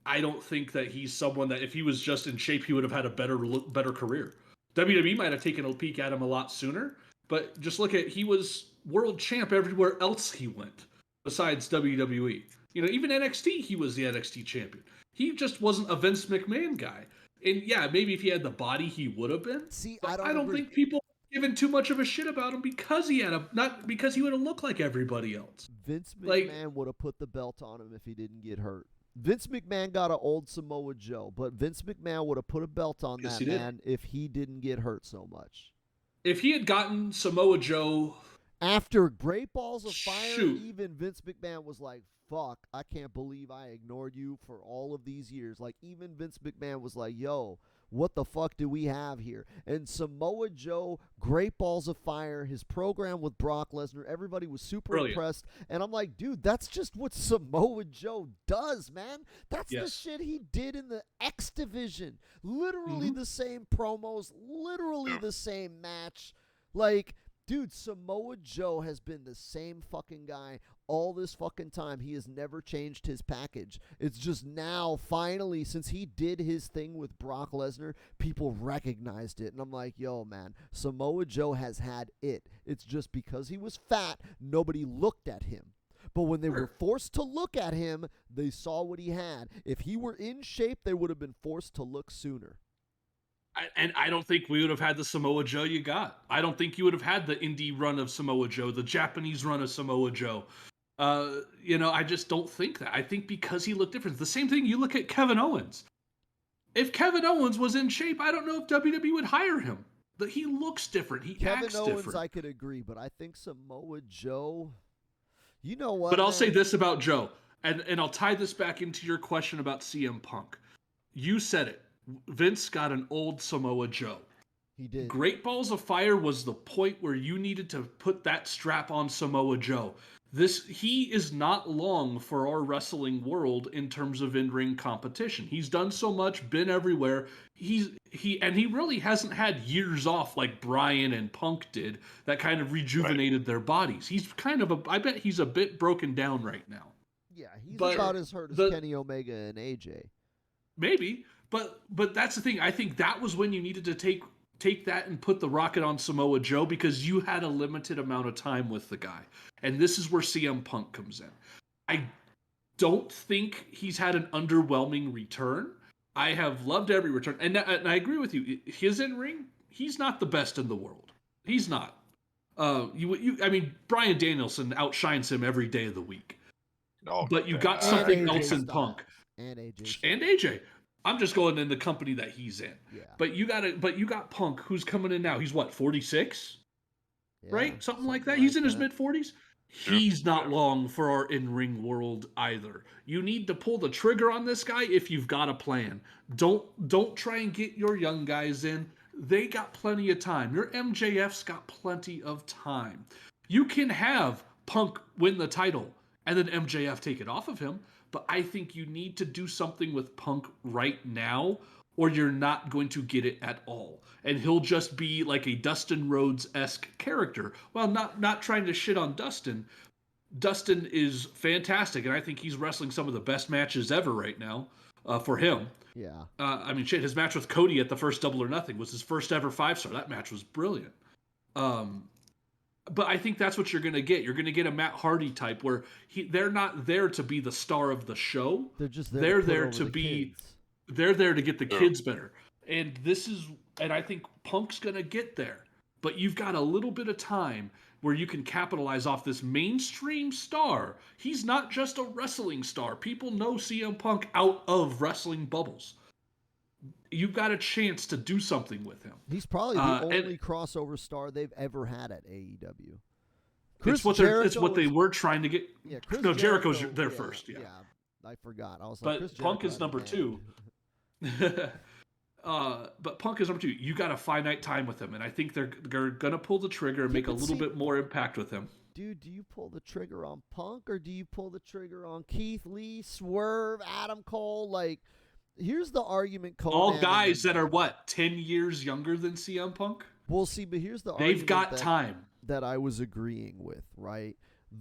I don't think that he's someone that if he was just in shape, he would have had a better career. WWE might have taken a peek at him a lot sooner, but just look at, he was world champ everywhere else he went besides WWE. Even NXT, he was the NXT champion. He just wasn't a Vince McMahon guy. And yeah, maybe if he had the body, he would have been. See, I don't think people given too much of a shit about him because not because he would have looked like everybody else. Vince McMahon would have put the belt on him if he didn't get hurt. Vince McMahon got an old Samoa Joe, but Vince McMahon would have put a belt on that man if he didn't get hurt so much. If he had gotten Samoa Joe after Great Balls of Fire, even Vince McMahon was like, fuck, I can't believe I ignored you for all of these years. Like, even Vince McMahon was like, yo, what the fuck do we have here? And Samoa Joe, Great Balls of Fire, his program with Brock Lesnar, everybody was super impressed. And I'm like, dude, that's just what Samoa Joe does, man. That's the shit he did in the X Division. Literally the same promos, literally the same match. Like, Dude, Samoa Joe has been the same fucking guy all this fucking time. He has never changed his package. It's just now, finally, since he did his thing with Brock Lesnar, people recognized it. And I'm like, yo, man, Samoa Joe has had it. It's just because he was fat, nobody looked at him. But when they were forced to look at him, they saw what he had. If he were in shape, they would have been forced to look sooner. And I don't think we would have had the Samoa Joe you got. I don't think you would have had the indie run of Samoa Joe, the Japanese run of Samoa Joe. I just don't think that. I think because he looked different. The same thing, you look at Kevin Owens. If Kevin Owens was in shape, I don't know if WWE would hire him. But he looks different. He acts Kevin Owens, different. I could agree, but I think Samoa Joe, you know what? But I'll say this about Joe, and I'll tie this back into your question about CM Punk. You said it. Vince got an old Samoa Joe. He did. Great Balls of Fire was the point where you needed to put that strap on Samoa Joe. He is not long for our wrestling world in terms of in-ring competition. He's done so much, been everywhere. He really hasn't had years off like Bryan and Punk did that kind of rejuvenated their bodies. He's kind of I bet he's a bit broken down right now. Yeah, he's about as hurt as Kenny Omega and AJ. Maybe, but that's the thing. I think that was when you needed to take that and put the rocket on Samoa Joe because you had a limited amount of time with the guy. And this is where CM Punk comes in. I don't think he's had an underwhelming return. I have loved every return. And I agree with you. His in-ring, he's not the best in the world. He's not. Bryan Danielson outshines him every day of the week. Oh, but you got something else in Punk. And AJ. And AJ. I'm just going in the company that he's in. Yeah. But you got Punk who's coming in now. He's what, 46? Yeah, right? Something like that. He's in his mid-40s. He's not long for our in-ring world either. You need to pull the trigger on this guy if you've got a plan. Don't try and get your young guys in. They got plenty of time. Your MJF's got plenty of time. You can have Punk win the title and then MJF take it off of him, but I think you need to do something with Punk right now or you're not going to get it at all. And he'll just be like a Dustin Rhodes-esque character. Well, not trying to shit on Dustin. Dustin is fantastic, and I think he's wrestling some of the best matches ever right now for him. Yeah. His match with Cody at the first Double or Nothing was his first ever 5-star. That match was brilliant. But I think that's what you're going to get. You're going to get a Matt Hardy type where they're not there to be the star of the show. They're just there to be kids. They're there to get the kids better. And I think Punk's going to get there. But you've got a little bit of time where you can capitalize off this mainstream star. He's not just a wrestling star. People know CM Punk out of wrestling bubbles. You've got a chance to do something with him. He's probably the only crossover star they've ever had at AEW. It's what they were trying to get. Yeah, Jericho's there first. Yeah, I forgot. I was like, but Punk is number 2. But Punk is number 2. You got a finite time with him, and I think they're gonna pull the trigger and make a little bit more impact with him. Dude, do you pull the trigger on Punk or do you pull the trigger on Keith Lee, Swerve, Adam Cole? Like, here's the argument. All guys that are 10 years younger than CM Punk. We'll see, but here's the argument. They've got time that I was agreeing with, right?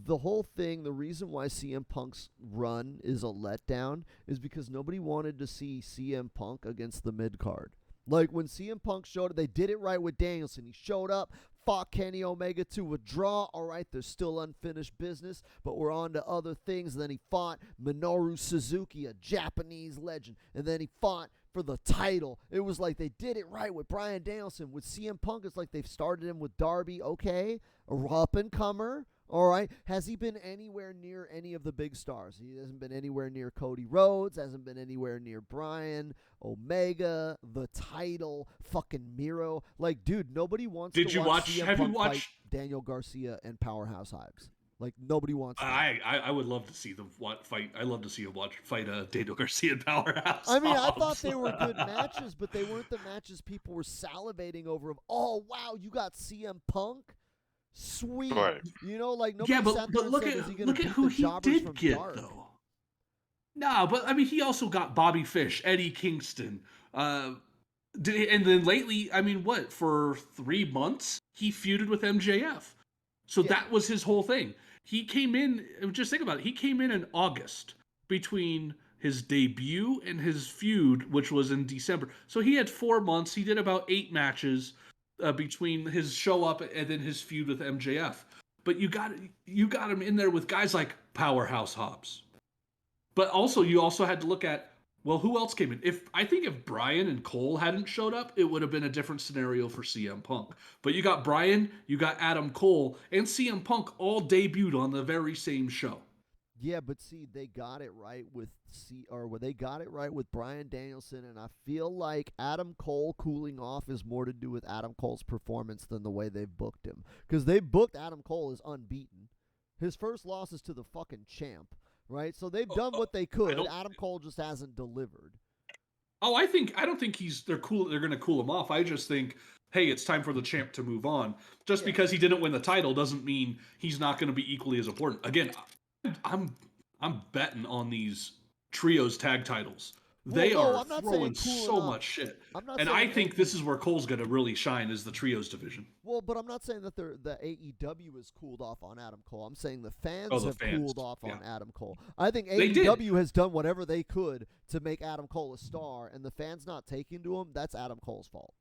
The whole thing, the reason why CM Punk's run is a letdown is because nobody wanted to see CM Punk against the mid-card. Like, when CM Punk showed up, they did it right with Danielson. He showed up, fought Kenny Omega to a draw. All right, there's still unfinished business, but we're on to other things. And then he fought Minoru Suzuki, a Japanese legend. And then he fought for the title. It was like they did it right with Bryan Danielson. With CM Punk, it's like they've started him with Darby. Okay, a up-and-comer. All right. Has he been anywhere near any of the big stars? He hasn't been anywhere near Cody Rhodes. Hasn't been anywhere near Bryan, Omega, the title, fucking Miro. Like, dude, nobody wants to watch CM Punk fight Daniel Garcia and Powerhouse Hives. Like, nobody wants that. I would love to see them fight. I love to see him fight Daniel Garcia and Powerhouse. I mean, I thought they were good matches, but they weren't the matches people were salivating over. Oh, wow, you got CM Punk? Sweet, right. You know, like nobody. Yeah, but look at who he did get Dark? Though. No, but I mean, he also got Bobby Fish, Eddie Kingston, And then lately, I mean, what, for 3 months he feuded with MJF. So Yeah. that was his whole thing. He came in, just think about it. He came in August between his debut and his feud, which was in December. So he had 4 months. He did about 8 matches between his show up and then his feud with MJF. But you got him in there with guys like Powerhouse Hobbs. But also, you also had to look at, well, who else came in? I think if Bryan and Cole hadn't showed up, it would have been a different scenario for CM Punk. But you got Bryan, you got Adam Cole, and CM Punk all debuted on the very same show. Yeah, but see, they got it right with they got it right with Bryan Danielson, and I feel like Adam Cole cooling off is more to do with Adam Cole's performance than the way they've booked him. Because they booked Adam Cole as unbeaten. His first loss is to the fucking champ, right? So they've done what they could. Adam Cole just hasn't delivered. Oh, I don't think they're going to cool him off. I just think, hey, it's time for the champ to move on. Just because he didn't win the title doesn't mean he's not going to be equally as important. Again, I'm betting on these trios tag titles. They are throwing so much shit. And I think this is where Cole's going to really shine, is the trios division. Well, but I'm not saying that the AEW has cooled off on Adam Cole. I'm saying the fans have cooled off on Adam Cole. I think AEW has done whatever they could to make Adam Cole a star, and the fans not taking to him, that's Adam Cole's fault.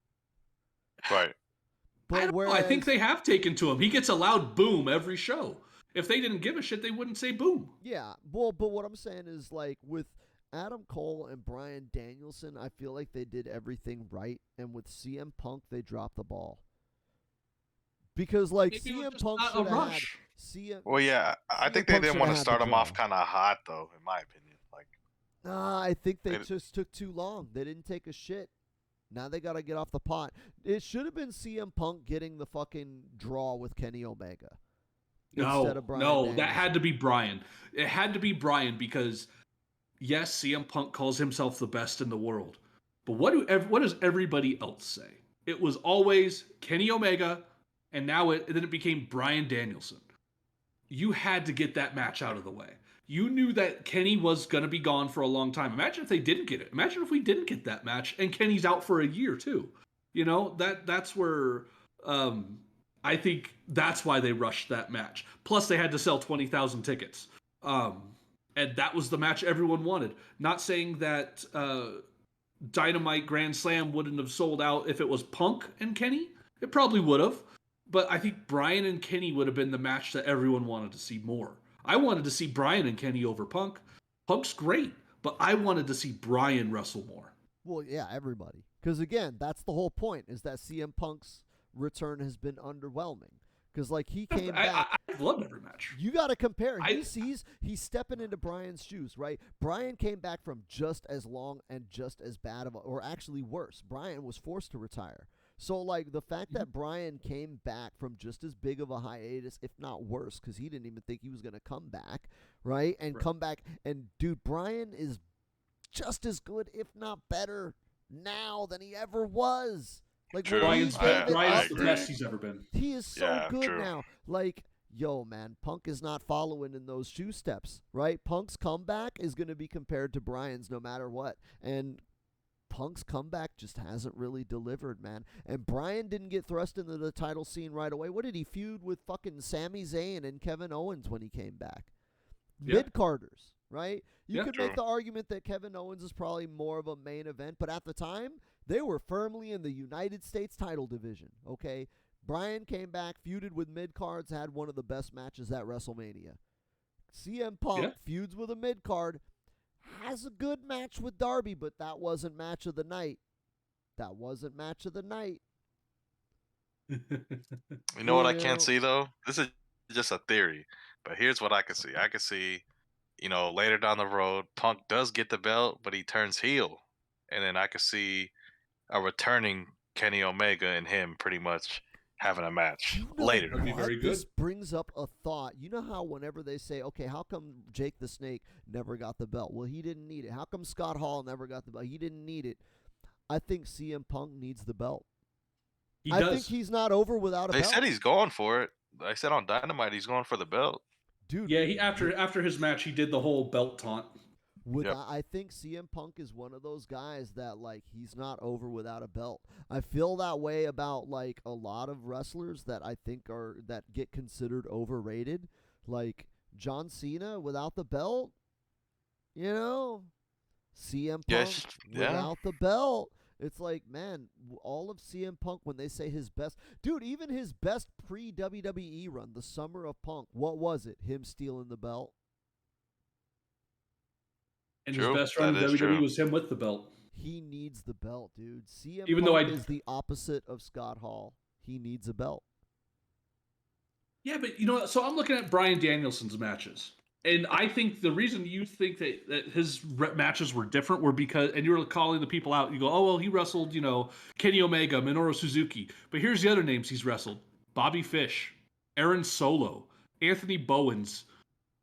Right. But I think they have taken to him. He gets a loud boom every show. If they didn't give a shit, they wouldn't say boom. Yeah, well, but what I'm saying is, like, with Adam Cole and Bryan Danielson, I feel like they did everything right, and with CM Punk, they dropped the ball. Because, like, CM Punk should have had CM. Well, yeah, I think they didn't want to start him off kind of hot, though, in my opinion. Like, nah, I think they just took too long. They didn't take a shit. Now they got to get off the pot. It should have been CM Punk getting the fucking draw with Kenny Omega. No, that had to be Bryan. It had to be Bryan because, yes, CM Punk calls himself the best in the world. But what does everybody else say? It was always Kenny Omega, and now then it became Bryan Danielson. You had to get that match out of the way. You knew that Kenny was going to be gone for a long time. Imagine if they didn't get it. Imagine if we didn't get that match, and Kenny's out for a year too. You know, that's where... I think that's why they rushed that match. Plus, they had to sell 20,000 tickets. And that was the match everyone wanted. Not saying that Dynamite Grand Slam wouldn't have sold out if it was Punk and Kenny. It probably would have. But I think Bryan and Kenny would have been the match that everyone wanted to see more. I wanted to see Bryan and Kenny over Punk. Punk's great, but I wanted to see Bryan wrestle more. Well, yeah, everybody. Because, again, that's the whole point, is that CM Punk's return has been underwhelming because, like, he came back. I loved every match. You got to compare. He's stepping into Bryan's shoes, right? Bryan came back from just as long and just as bad of or actually worse. Bryan was forced to retire. So, like, the fact that Bryan came back from just as big of a hiatus, if not worse, because he didn't even think he was going to come back, right? And come back. And, dude, Bryan is just as good, if not better, now than he ever was. Like, Bryan's the best he's ever been. He is so good now. Like, yo, man, Punk is not following in those shoe steps, right? Punk's comeback is going to be compared to Bryan's no matter what. And Punk's comeback just hasn't really delivered, man. And Bryan didn't get thrust into the title scene right away. What did he feud with fucking Sami Zayn and Kevin Owens when he came back? Yeah. Mid-carders, right? You could make the argument that Kevin Owens is probably more of a main event, but at the time, they were firmly in the United States title division, okay? Bryan came back, feuded with mid-cards, had one of the best matches at WrestleMania. CM Punk feuds with a mid-card, has a good match with Darby, but that wasn't match of the night. That wasn't match of the night. You know what I can't see, though? This is just a theory, but here's what I can see. I can see, you know, later down the road, Punk does get the belt, but he turns heel. And then I could see a returning Kenny Omega and him pretty much having a match later. That'd be very good. This brings up a thought. You know how whenever they say, okay, how come Jake the Snake never got the belt? Well, he didn't need it. How come Scott Hall never got the belt? He didn't need it. I think CM Punk needs the belt. I think he's not over without a belt. They said he's going for it. I said on Dynamite he's going for the belt. Dude. Yeah, after his match he did the whole belt taunt. I think CM Punk is one of those guys that like he's not over without a belt. I feel that way about like a lot of wrestlers that I think that get considered overrated, like John Cena without the belt. You know, CM Punk without the belt. It's like, man, all of CM Punk, when they say his best, dude, even his best pre-WWE run, the Summer of Punk, what was it? Him stealing the belt? And his best run in WWE was him with the belt. He needs the belt, dude. CM Even Punk is the opposite of Scott Hall. He needs a belt. Yeah, but you know what? So I'm looking at Bryan Danielson's matches. And I think the reason you think that his matches were different were because, and you were calling the people out, you go, oh, well, he wrestled, you know, Kenny Omega, Minoru Suzuki. But here's the other names he's wrestled. Bobby Fish, Aaron Solo, Anthony Bowens,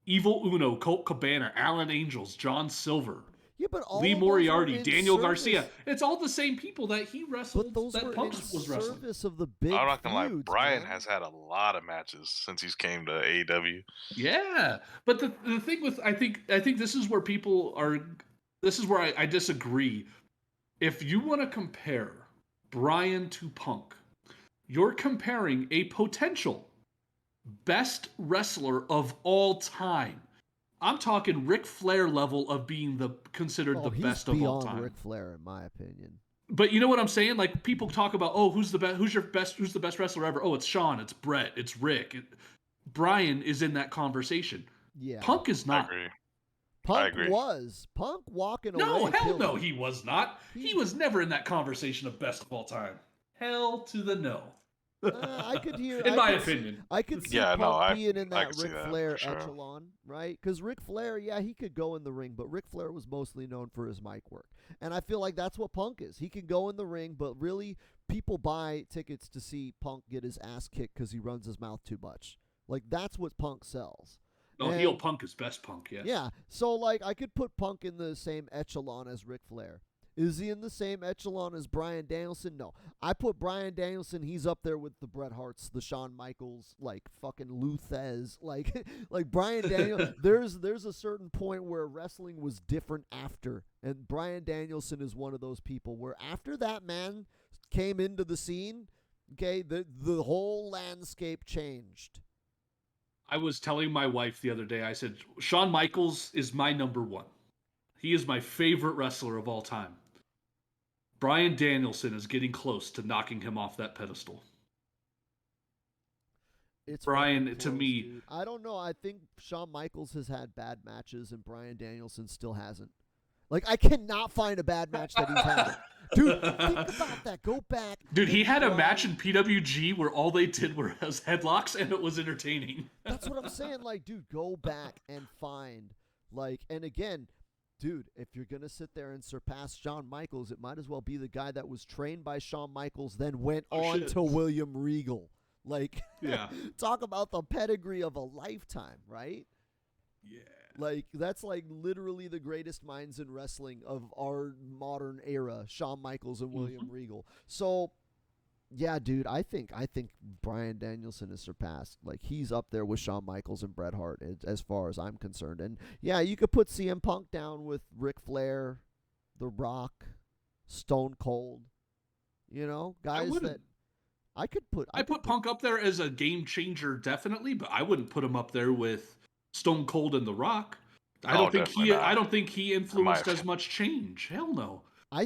Evil Uno, Colt Cabana, Alan Angels, John Silver. Yeah, but all Lee of Moriarty, those Daniel Garcia. It's all the same people that he wrestled. But those that were Punk in was wrestling. service of the big I'm not gonna lie, feuds, Brian man. has had a lot of matches since he's came to AEW. Yeah, but the thing with I think this is where people are. This is where I disagree. If you want to compare Brian to Punk, you're comparing a potential best wrestler of all time. I'm talking Ric Flair level of being considered the best of all time. He's beyond Ric Flair, in my opinion. But you know what I'm saying? Like people talk about, oh, who's the best? Who's the best wrestler ever? Oh, it's Shawn, it's Brett, it's Rick. Brian is in that conversation. Yeah, Punk is not. I agree. Punk walking away. No, hell no, he was not. He was never in that conversation of best of all time. Hell to the no. I could hear. In my opinion, I could see Punk being in that Ric Flair echelon, right? Because Ric Flair, yeah, he could go in the ring, but Ric Flair was mostly known for his mic work, and I feel like that's what Punk is. He can go in the ring, but really, people buy tickets to see Punk get his ass kicked because he runs his mouth too much. Like that's what Punk sells. No, heel Punk is best Punk, yes. Yeah, so like I could put Punk in the same echelon as Ric Flair. Is he in the same echelon as Bryan Danielson? No. I put Bryan Danielson, he's up there with the Bret Harts, the Shawn Michaels, like fucking Lou Thez. Like Bryan Danielson, there's a certain point where wrestling was different after. And Bryan Danielson is one of those people where after that man came into the scene, okay, the whole landscape changed. I was telling my wife the other day, I said, Shawn Michaels is my number one. He is my favorite wrestler of all time. Bryan Danielson is getting close to knocking him off that pedestal. It's Brian, close, to me, dude. I don't know. I think Shawn Michaels has had bad matches, and Bryan Danielson still hasn't. Like, I cannot find a bad match that he's had. Dude, think about that. Go back. Dude, he had a match in PWG where all they did were headlocks, and it was entertaining. That's what I'm saying. Like, dude, go back and find. Like, and again, dude, if you're going to sit there and surpass Shawn Michaels, it might as well be the guy that was trained by Shawn Michaels, then went on to William Regal. Like, yeah. Talk about the pedigree of a lifetime, right? Yeah. Like, that's like literally the greatest minds in wrestling of our modern era, Shawn Michaels and William Regal. So, yeah, dude, I think Bryan Danielson is surpassed. Like, he's up there with Shawn Michaels and Bret Hart as far as I'm concerned. And, yeah, you could put CM Punk down with Ric Flair, The Rock, Stone Cold. You know, guys that I could put... I put Punk up there as a game changer, definitely, but I wouldn't put him up there with Stone Cold and The Rock. I don't think he influenced as much change. Hell no.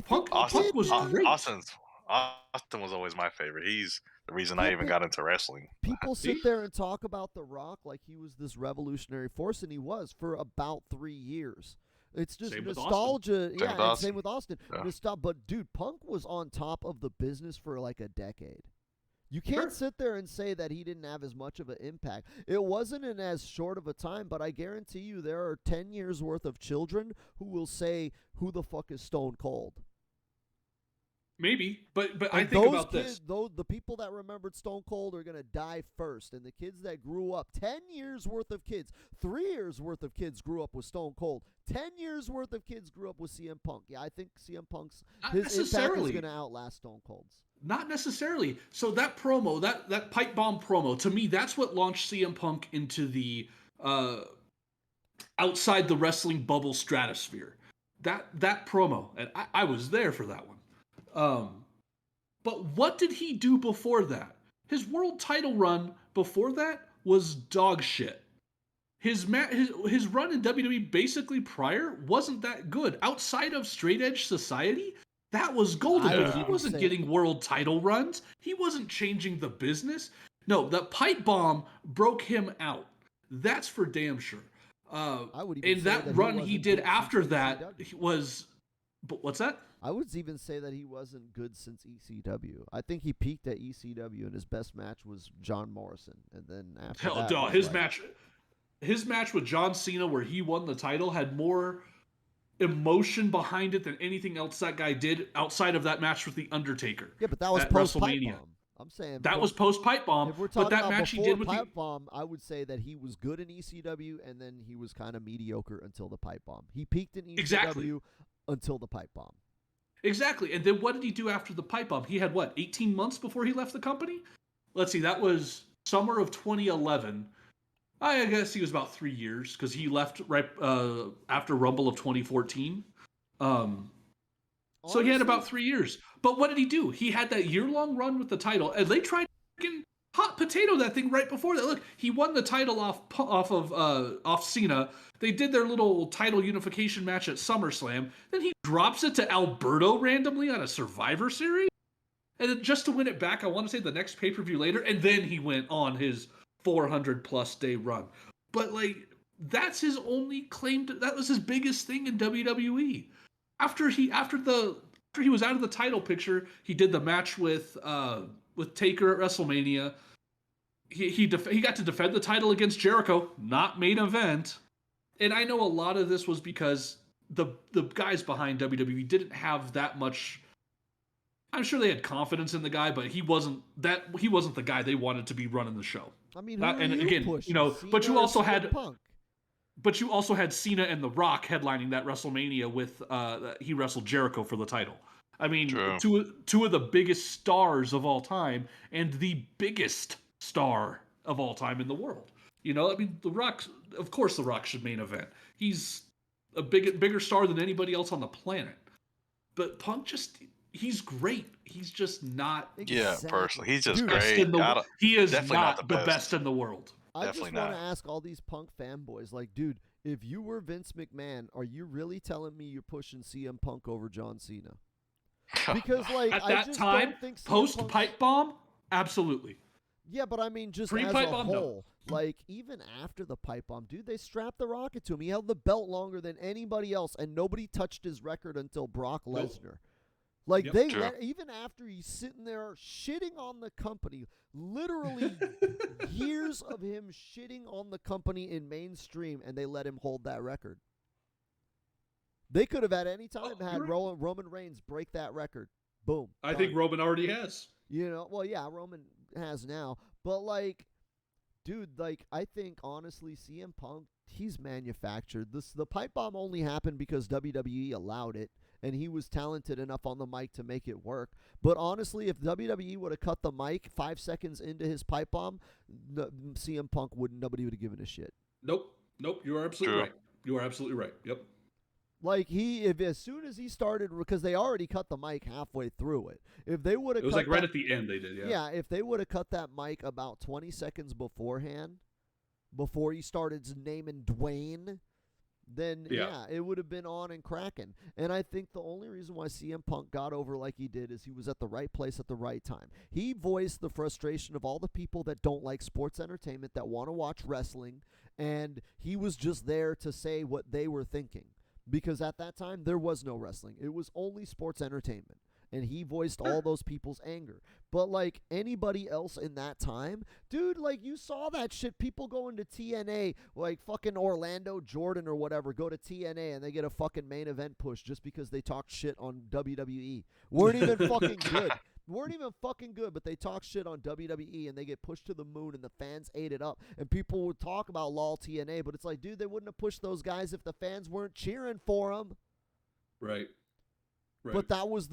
Punk was great. Austin was always my favorite. He's the reason I even got into wrestling. People sit there and talk about The Rock like he was this revolutionary force, and he was for about 3 years. It's just nostalgia. Yeah, same with Austin. Yeah. But, dude, Punk was on top of the business for like a decade. You can't sit there and say that he didn't have as much of an impact. It wasn't in as short of a time, but I guarantee you there are 10 years worth of children who will say, who the fuck is Stone Cold? Maybe, but I think about this. The people that remembered Stone Cold are going to die first, and the kids that grew up, 10 years worth of kids, 3 years worth of kids grew up with Stone Cold, 10 years worth of kids grew up with CM Punk. Yeah, I think CM Punk's his impact is going to outlast Stone Cold's. Not necessarily. So that promo, that pipe bomb promo, to me, that's what launched CM Punk into the outside the wrestling bubble stratosphere. That promo, and I was there for that one. But what did he do before that? His world title run before that was dog shit. His run in WWE basically prior wasn't that good. Outside of Straight Edge Society, that was golden. But he wasn't getting world title runs. He wasn't changing the business. No, the pipe bomb broke him out. That's for damn sure. I would even and that run he did after that was. But what's that? I would even say that he wasn't good since ECW. I think he peaked at ECW, and his best match was John Morrison. And then after that, his match with John Cena, where he won the title, had more emotion behind it than anything else that guy did outside of that match with The Undertaker. Yeah, but that was post WrestleMania. I'm saying that was post pipe bomb. If we're talking but that about match he did with pipe bomb, I would say that he was good in ECW, and then he was kind of mediocre until the pipe bomb. He peaked in ECW until the pipe bomb. Exactly. And then what did he do after the pipe bomb? He had 18 months before he left the company? Let's see, that was summer of 2011. I guess he was about 3 years because he left right after Rumble of 2014. So he had about 3 years. But what did he do? He had that year-long run with the title, and they tried to hot potato that thing right before that. Look, he won the title off Cena. They did their little title unification match at SummerSlam. Then he drops it to Alberto randomly on a Survivor Series. And then just to win it back, I want to say the next pay-per-view later. And then he went on his 400-plus day run. But, that's his only claim to... That was his biggest thing in WWE. After he was out of the title picture, he did the match with Taker at WrestleMania. He got to defend the title against Jericho, not main event. And I know a lot of this was because the guys behind WWE didn't have that much. I'm sure they had confidence in the guy, but he wasn't the guy they wanted to be running the show. I mean, but you also had Punk. But you also had Cena and The Rock headlining that WrestleMania with he wrestled Jericho for the title. I mean, two of the biggest stars of all time and the biggest star of all time in the world. I mean, The Rock, of course The Rock should main event. He's a bigger star than anybody else on the planet. But Punk he's great. He's just not. Yeah, personally, he's just great. He is not the best in the world. I just want to ask all these Punk fanboys, dude, if you were Vince McMahon, are you really telling me you're pushing CM Punk over John Cena? Because, at that time, post pipe bomb, absolutely. Yeah, but I mean, just as a whole, even after the pipe bomb, dude, they strapped the rocket to him. He held the belt longer than anybody else, and nobody touched his record until Brock Lesnar. Even after he's sitting there shitting on the company, literally years of him shitting on the company in mainstream, and they let him hold that record. They could have at any time had Roman Reigns break that record. Boom. I think Roman already has. Roman has now. But, dude, I think, honestly, CM Punk, he's manufactured. The pipe bomb only happened because WWE allowed it, and he was talented enough on the mic to make it work. But, honestly, if WWE would have cut the mic 5 seconds into his pipe bomb, CM Punk nobody would have given a shit. Nope. You are absolutely right. You are absolutely right. Yep. As soon as he started, because they already cut the mic halfway through it. If they would have, it was right at the end they did. Yeah. Yeah, if they would have cut that mic about 20 seconds beforehand, before he started naming Dwayne, then it would have been on and cracking. And I think the only reason why CM Punk got over like he did is he was at the right place at the right time. He voiced the frustration of all the people that don't like sports entertainment, that want to watch wrestling, and he was just there to say what they were thinking. Because at that time, there was no wrestling. It was only sports entertainment. And he voiced all those people's anger. But, anybody else in that time, dude, you saw that shit. People going to TNA, fucking Orlando Jordan or whatever, go to TNA and they get a fucking main event push just because they talked shit on WWE. Weren't even fucking good. But they talk shit on WWE and they get pushed to the moon and the fans ate it up. And people would talk about LOL TNA, but it's dude, they wouldn't have pushed those guys if the fans weren't cheering for them. Right. But that was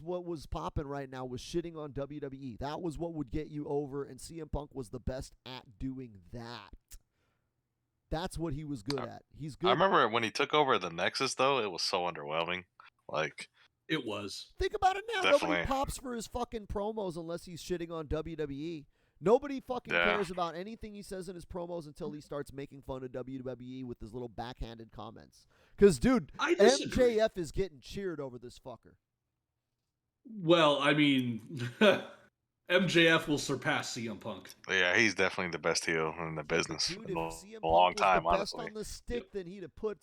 what was popping right now, was shitting on WWE. That was what would get you over, and CM Punk was the best at doing that. That's what he was good at. He's good. I remember when he took over the Nexus, though, it was so underwhelming. Like, It was. Think about it now. Definitely. Nobody pops for his fucking promos unless he's shitting on WWE. Nobody fucking Yeah. cares about anything he says in his promos until he starts making fun of WWE with his little backhanded comments. Because, dude, I disagree. MJF is getting cheered over this fucker. Well, I mean, MJF will surpass CM Punk. yeah, he's definitely the best heel in the business Dude, in if a CM Punk long was time, the best honestly. on the stick, then he'd have put...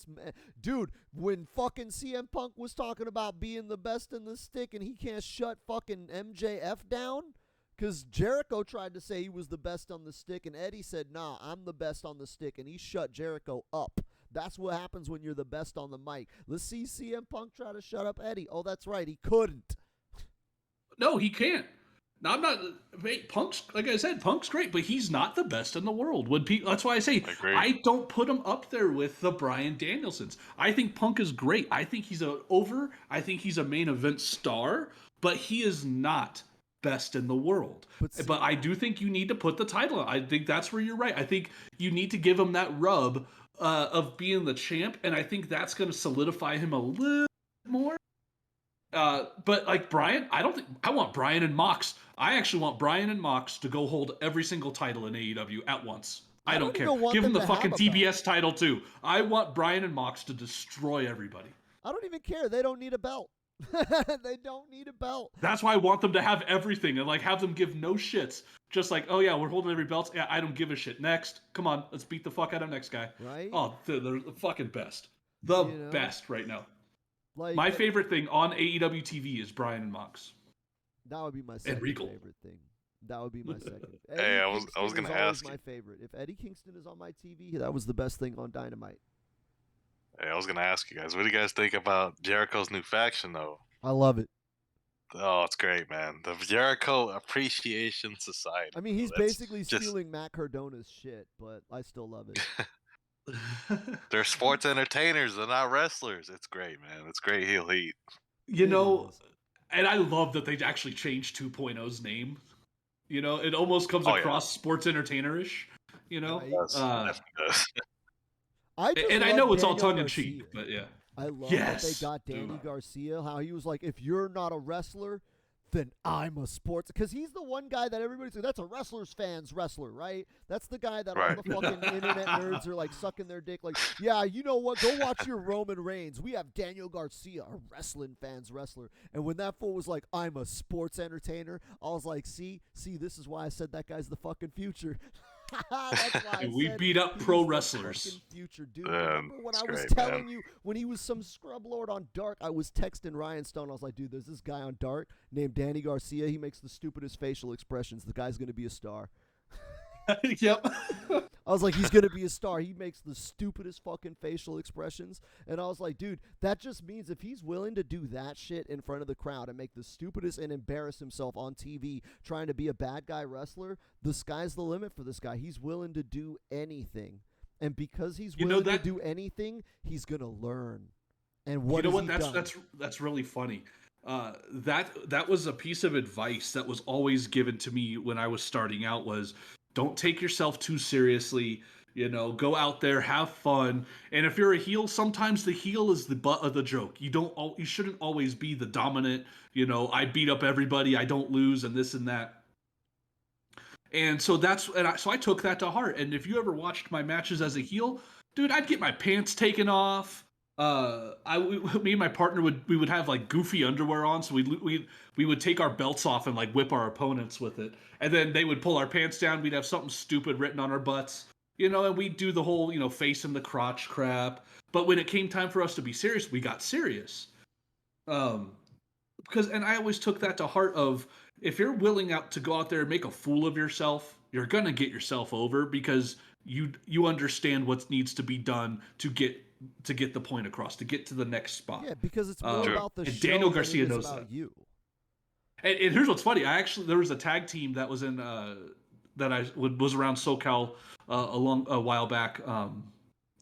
Dude, when fucking CM Punk was talking about being the best in the stick and he can't shut fucking MJF down... Because Jericho tried to say he was the best on the stick, and Eddie said, nah, I'm the best on the stick, and he shut Jericho up. That's what happens when you're the best on the mic. Let's see CM Punk try to shut up Eddie. Oh, that's right, he couldn't. No, he can't. Now, I'm not. Wait, Punk's, like I said, Punk's great, but he's not the best in the world. That's why I say I agree. I don't put him up there with the Bryan Danielsons. I think Punk is great. I think he's I think he's a main event star, but he is not best in the world. But I do think you need to put the title on. I think that's where you're right. I think you need to give him that rub of being the champ, and I think that's going to solidify him a little more. But like Bryan, I want Bryan and Mox. I actually want Bryan and Mox to go hold every single title in AEW at once. I don't care. Give them the fucking TBS title too. I want Bryan and Mox to destroy everybody. I don't even care. They don't need a belt. They don't need a belt. That's why I want them to have everything and like have them give no shits. Just like, oh yeah, we're holding every belt. Yeah, I don't give a shit. Next, come on, let's beat the fuck out of next guy. Right? Oh, they're the fucking best. The best right now. Like my favorite thing on AEW TV is Bryan and Mox. That would be my second favorite thing. That would be my second. Hey, I was gonna ask my favorite. If Eddie Kingston is on my TV, that was the best thing on Dynamite. Hey, I was gonna ask you guys, what do you guys think about Jericho's new faction, though? I love it. Oh, it's great, man. The Jericho Appreciation Society. I mean, he's basically stealing Matt Cardona's shit, but I still love it. They're sports entertainers. They're not wrestlers. It's great, man. It's great heel heat. You know, and I love that they actually changed 2.0's name. You know, it almost comes across sports entertainer-ish. You know, Definitely does. I know it's all tongue in cheek, but yeah. I love that they got Danny Garcia. How he was like, if you're not a wrestler, then I'm a sports. Because he's the one guy that everybody's like, that's a wrestler's fan's wrestler, right? That's the guy that all the fucking internet nerds are like sucking their dick. Like, yeah, you know what? Go watch your Roman Reigns. We have Daniel Garcia, a wrestling fan's wrestler. And when that fool was like, I'm a sports entertainer, I was like, see, this is why I said that guy's the fucking future. That's why we beat up pro wrestlers. Future dude. Remember when I was telling you when he was some scrub lord on Dark, I was texting Ryan Stone. I was like, dude, there's this guy on Dark named Danny Garcia. He makes the stupidest facial expressions. The guy's gonna be a star. Yep. I was like, he's gonna be a star. He makes the stupidest fucking facial expressions, and I was like, dude, that just means if he's willing to do that shit in front of the crowd and make the stupidest and embarrass himself on TV trying to be a bad guy wrestler, the sky's the limit for this guy. He's willing to do anything, and because he's willing to do anything, he's gonna learn. And what that's really funny. That was a piece of advice that was always given to me when I was starting out was, don't take yourself too seriously. You know, go out there, have fun. And if you're a heel, sometimes the heel is the butt of the joke. You shouldn't always be the dominant, you know, I beat up everybody, I don't lose, and this and that. And so I took that to heart. And if you ever watched my matches as a heel, dude, I'd get my pants taken off. Me and my partner would have like goofy underwear on, so we would take our belts off and like whip our opponents with it, and then they would pull our pants down. We'd have something stupid written on our butts, you know, and we'd do the whole, you know, face in the crotch crap. But when it came time for us to be serious, we got serious. Because I always took that to heart of, if you're willing to go out there and make a fool of yourself, you're gonna get yourself over because you understand what needs to be done to get the point across, to get to the next spot. Yeah, because it's more about the show Daniel Garcia than it is knows about that. you. And here's what's funny. There was a tag team that was in that was around SoCal a while back.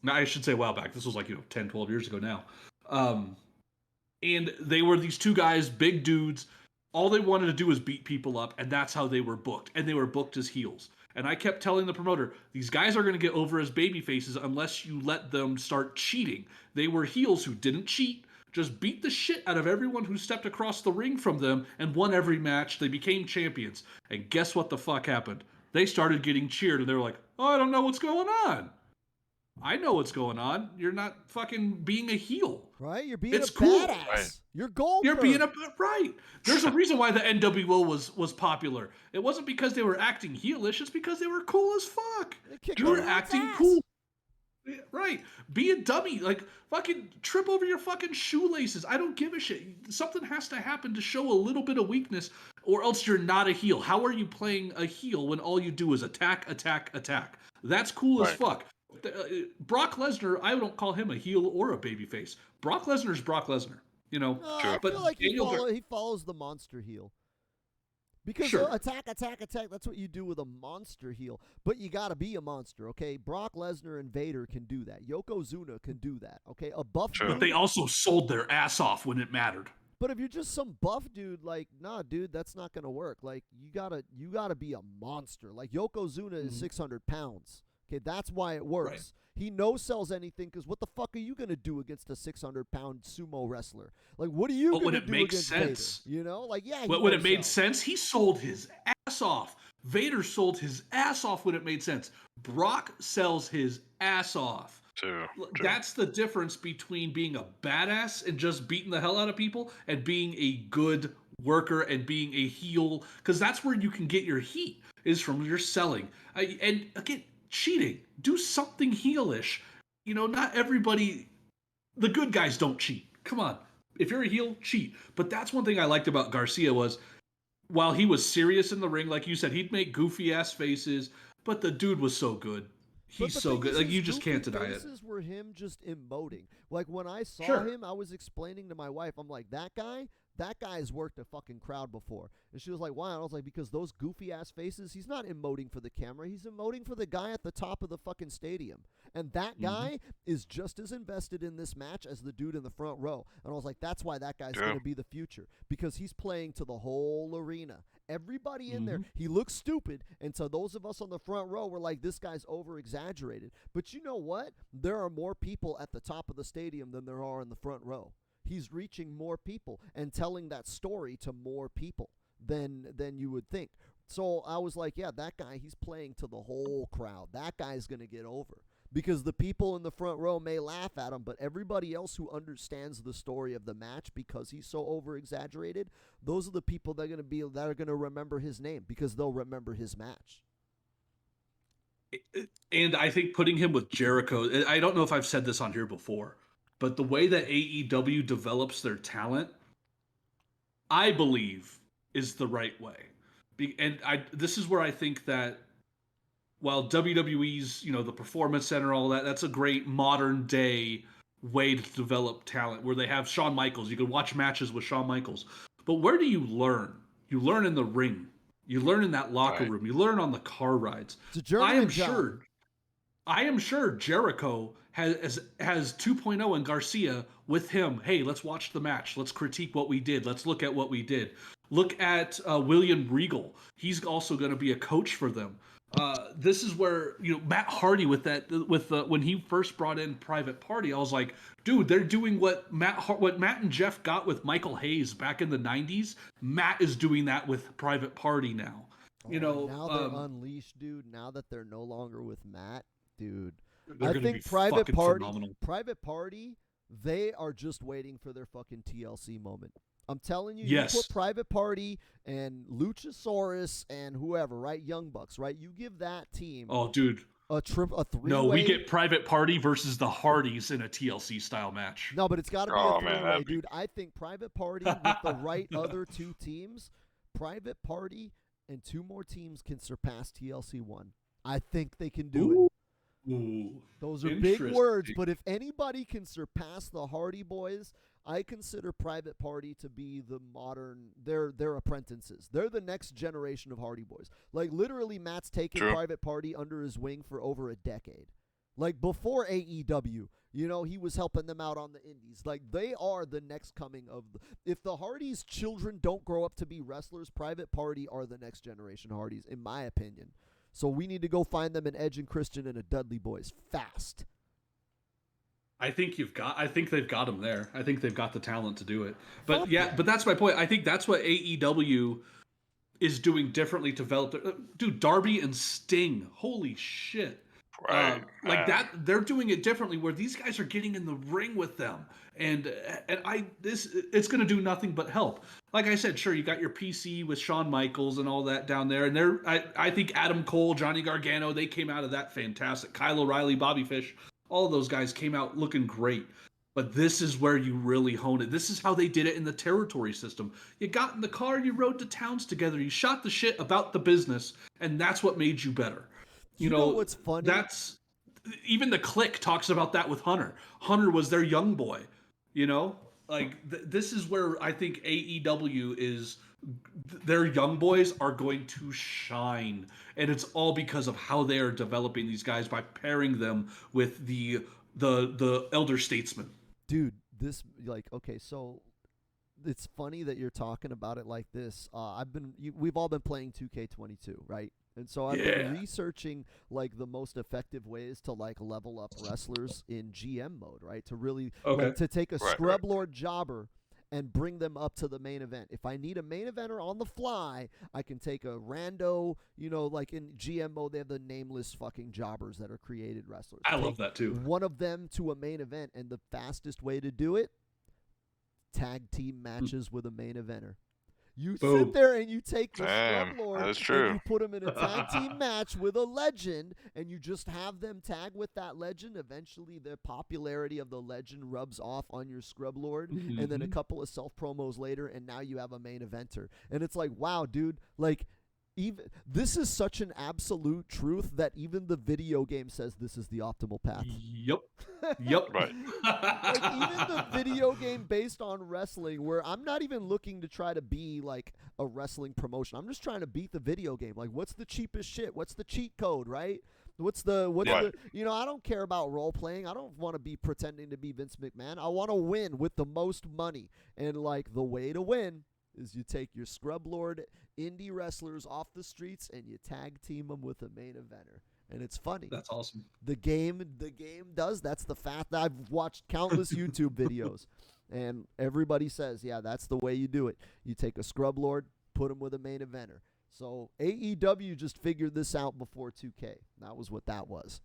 I should say a while back. This was like 10, 12 years ago now. And they were these two guys, big dudes. All they wanted to do was beat people up, and that's how they were booked. And they were booked as heels. And I kept telling the promoter, these guys are going to get over as baby faces unless you let them start cheating. They were heels who didn't cheat, just beat the shit out of everyone who stepped across the ring from them and won every match. They became champions. And guess what the fuck happened? They started getting cheered and they were like, oh, I don't know what's going on. I know what's going on. You're not fucking being a heel. Right? You're being It's a cool. badass. Right. You're Goldberg. You're being a right. There's a reason why the NWO was popular. It wasn't because they were acting heelish. It's because they were cool as fuck. You were acting cool. Yeah, right. Be a dummy. Like, fucking trip over your fucking shoelaces. I don't give a shit. Something has to happen to show a little bit of weakness, or else you're not a heel. How are you playing a heel when all you do is attack, attack, attack? That's cool as fuck. Brock Lesnar, I don't call him a heel or a babyface. Brock Lesnar's Brock Lesnar. You know, No, Sure. I But feel like Daniel he follows the monster heel. Because Sure. attack, attack, attack, that's what you do with a monster heel. But you got to be a monster, okay? Brock Lesnar and Vader can do that. Yokozuna can do that, okay? A buff Sure. dude. but they also sold their ass off when it mattered. But if you're just some buff dude, like, nah, dude, that's not going to work. Like, you gotta be a monster. Like, Yokozuna is 600 pounds. Okay, that's why it works. Right. He no-sells anything because what the fuck are you going to do against a 600-pound sumo wrestler? Like, what are you But going when to it do makes against sense. Vader? You know? Like, yeah, But when it made no-sells. sense, he sold his ass off. Vader sold his ass off when it made sense. Brock sells his ass off. True. That's the difference between being a badass and just beating the hell out of people and being a good worker and being a heel. Because that's where you can get your heat, is from your selling. And again, cheating. Do something heelish. You know, not everybody, the good guys don't cheat. Come on. If you're a heel, cheat. But that's one thing I liked about Garcia was, while he was serious in the ring, like you said, he'd make goofy ass faces, but the dude was so good. But He's the so thing good. is, Like, his you just can't goofy deny it. faces were him just emoting. Like, when I saw Sure. him, I was explaining to my wife, I'm like, that guy's worked a fucking crowd before. And she was like, why? And I was like, because those goofy ass faces, he's not emoting for the camera. He's emoting for the guy at the top of the fucking stadium. And that guy is just as invested in this match as the dude in the front row. And I was like, that's why that guy's Yeah. going to be the future. Because he's playing to the whole arena. Everybody in there, he looks stupid. And so those of us on the front row were like, this guy's over-exaggerated. But you know what? There are more people at the top of the stadium than there are in the front row. He's reaching more people and telling that story to more people than you would think. So I was like, yeah, that guy, he's playing to the whole crowd. That guy's going to get over. Because the people in the front row may laugh at him, but everybody else who understands the story of the match because he's so over-exaggerated, those are the people that are going to remember his name because they'll remember his match. And I think putting him with Jericho, I don't know if I've said this on here before, but the way that AEW develops their talent, I believe, is the right way. And this is where I think that while WWE's, the Performance Center, all that, that's a great modern day way to develop talent where they have Shawn Michaels. You can watch matches with Shawn Michaels. But where do you learn? You learn in the ring. You learn in that locker room. You learn on the car rides. It's a journeyman job. I am sure Jericho has 2.0 and Garcia with him. Hey, let's watch the match. Let's critique what we did. Let's look at what we did. Look at William Regal. He's also going to be a coach for them. This is where Matt Hardy with when he first brought in Private Party, I was like, dude, they're doing what Matt and Jeff got with Michael Hayes back in the '90s. Matt is doing that with Private Party now. Now they're unleashed, dude. Now that they're no longer with Matt, dude. I think Private Party, they are just waiting for their fucking TLC moment. I'm telling you, yes. You put Private Party and Luchasaurus and whoever, right? Young Bucks, right? You give that team a three-way. No, we get Private Party versus the Hardys in a TLC style match. No, but it's got to be a three-way, man, dude. I think Private Party with the right other two teams, Private Party and two more teams can surpass TLC 1. I think they can do it. Ooh, those are big words, but if anybody can surpass the Hardy Boys, I consider Private Party to be the modern, they're apprentices. They're the next generation of Hardy Boys. Like, literally, Matt's taken Private Party under his wing for over a decade. Like, before AEW, he was helping them out on the indies. Like, they are the next coming of if the Hardys' children don't grow up to be wrestlers, Private Party are the next generation Hardys, in my opinion. So we need to go find them in Edge and Christian and a Dudley Boys fast. I think they've got them there. I think they've got the talent to do it. But Fuck yeah, yeah. but that's my point. I think that's what AEW is doing differently to develop. Dude, Darby and Sting. Holy shit. Right. Like that, they're doing it differently where these guys are getting in the ring with them. And it's going to do nothing but help. Like I said, sure, you got your PC with Shawn Michaels and all that down there. And I think Adam Cole, Johnny Gargano, they came out of that fantastic. Kyle O'Reilly, Bobby Fish, all of those guys came out looking great. But this is where you really hone it. This is how they did it in the territory system. You got in the car, you rode to towns together, you shot the shit about the business, and that's what made you better. You know what's funny? That's even the Click talks about that with Hunter. Hunter was their young boy. Like this is where I think AEW is. Their young boys are going to shine, and it's all because of how they are developing these guys by pairing them with the elder statesmen. Dude, this okay, so it's funny that you're talking about it like this. We've all been playing 2K22, right? And so I've been researching like the most effective ways to like level up wrestlers in GM mode, right? To really like to take a scrub lord jobber and bring them up to the main event. If I need a main eventer on the fly, I can take a rando, like in GM mode, they have the nameless fucking jobbers that are created wrestlers. I love that too. One of them to a main event, and the fastest way to do it, tag team matches with a main eventer. You sit there and you take the Scrub Lord and you put him in a tag team match with a legend, and you just have them tag with that legend. Eventually, the popularity of the legend rubs off on your Scrub Lord, and then a couple of self-promos later, and now you have a main eventer. And it's like, wow, dude, like, even this is such an absolute truth that even the video game says this is the optimal path. Yep. Right. Like even the video game based on wrestling, where I'm not even looking to try to be like a wrestling promotion. I'm just trying to beat the video game. Like, what's the cheapest shit? What's the cheat code, right? What's the I don't care about role playing. I don't want to be pretending to be Vince McMahon. I want to win with the most money. And like the way to win is you take your Scrub Lord indie wrestlers off the streets and you tag team them with a main eventer. And it's funny. That's awesome. The game does. That's the fact. I've watched countless YouTube videos, and everybody says, yeah, that's the way you do it. You take a Scrub Lord, put him with a main eventer. So AEW just figured this out before 2K. That was what that was.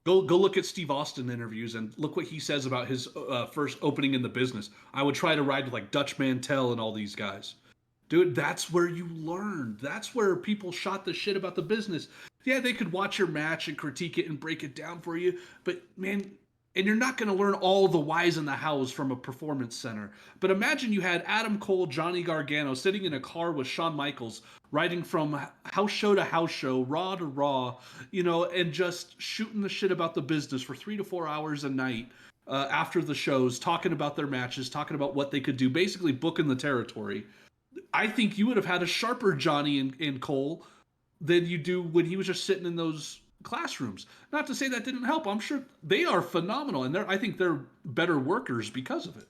Go look at Steve Austin interviews and look what he says about his first opening in the business. I would try to ride with like Dutch Mantel and all these guys. Dude, that's where you learned. That's where people shot the shit about the business. Yeah, they could watch your match and critique it and break it down for you, but man, and you're not going to learn all the whys and the hows from a performance center. But imagine you had Adam Cole, Johnny Gargano sitting in a car with Shawn Michaels, riding from house show to house show, Raw to Raw, and just shooting the shit about the business for 3 to 4 hours a night after the shows, talking about their matches, talking about what they could do, basically booking the territory. I think you would have had a sharper Johnny and Cole than you do when he was just sitting in those classrooms. Not to say that didn't help. I'm sure they are phenomenal, and I think they're better workers because of it.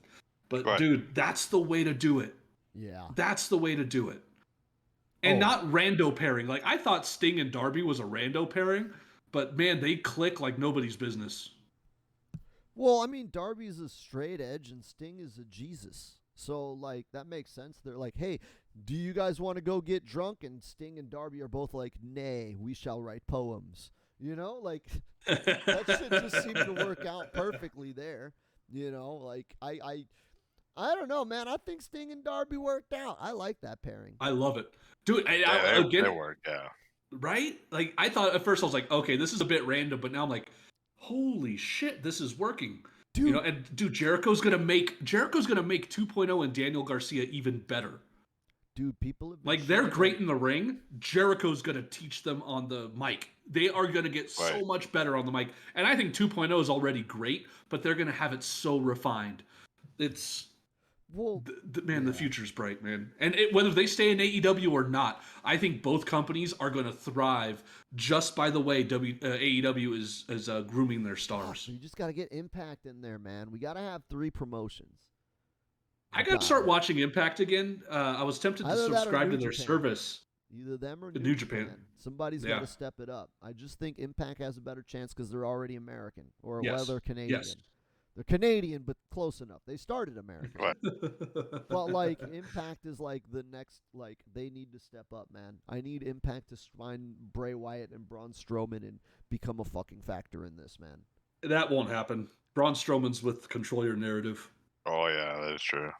But dude, that's the way to do it. Yeah. That's the way to do it. And not rando pairing. Like, I thought Sting and Darby was a rando pairing, but man, they click like nobody's business. Well, I mean, Darby's a straight edge and Sting is a Jesus. So, like, that makes sense. They're like, hey, do you guys want to go get drunk? And Sting and Darby are both like, nay, we shall write poems. Like, that shit just seemed to work out perfectly there. Like, I don't know, man. I think Sting and Darby worked out. I like that pairing. I love it. Dude, they worked, yeah. Right? Like, I thought at first I was like, okay, this is a bit random, but now I'm like, holy shit, this is working. Dude. Jericho's gonna make 2.0 and Daniel Garcia even better. Dude, people have been like they're great in the ring. Jericho's gonna teach them on the mic. They are gonna get so much better on the mic. And I think 2.0 is already great, but they're gonna have it so refined. It's the future's bright, man. And whether they stay in AEW or not, I think both companies are going to thrive just by the way AEW is grooming their stars. So you just got to get Impact in there, man. We got to have 3 promotions. I got to start watching Impact again. I was tempted to subscribe to their service. Either them or New Japan. Somebody's Yeah. got to step it up. I just think Impact has a better chance because they're already American, or Yes. well, they're Canadian. Yes. They're Canadian, but close enough. They started American. Right. But like Impact is like the next, like they need to step up, man. I need Impact to find Bray Wyatt and Braun Strowman and become a fucking factor in this, man. That won't happen. Braun Strowman's with Control Your Narrative. Oh yeah, that is true.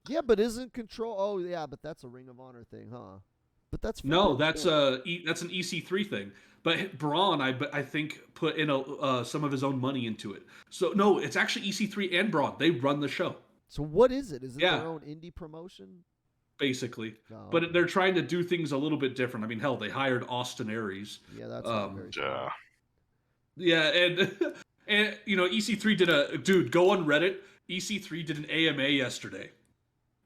Yeah, but isn't Control? Oh yeah, but that's a Ring of Honor thing, huh? But that's No, fucking that's cool. that's an EC3 thing. But Braun, I think, put in some of his own money into it. So no, it's actually EC3 and Braun. They run the show. So what is it? Is it Yeah. their own indie promotion? Basically. No. But they're trying to do things a little bit different. I mean, hell, they hired Austin Aries. Yeah, that's not very smart. Yeah. Yeah, and you know, EC3 did go on Reddit. EC3 did an AMA yesterday,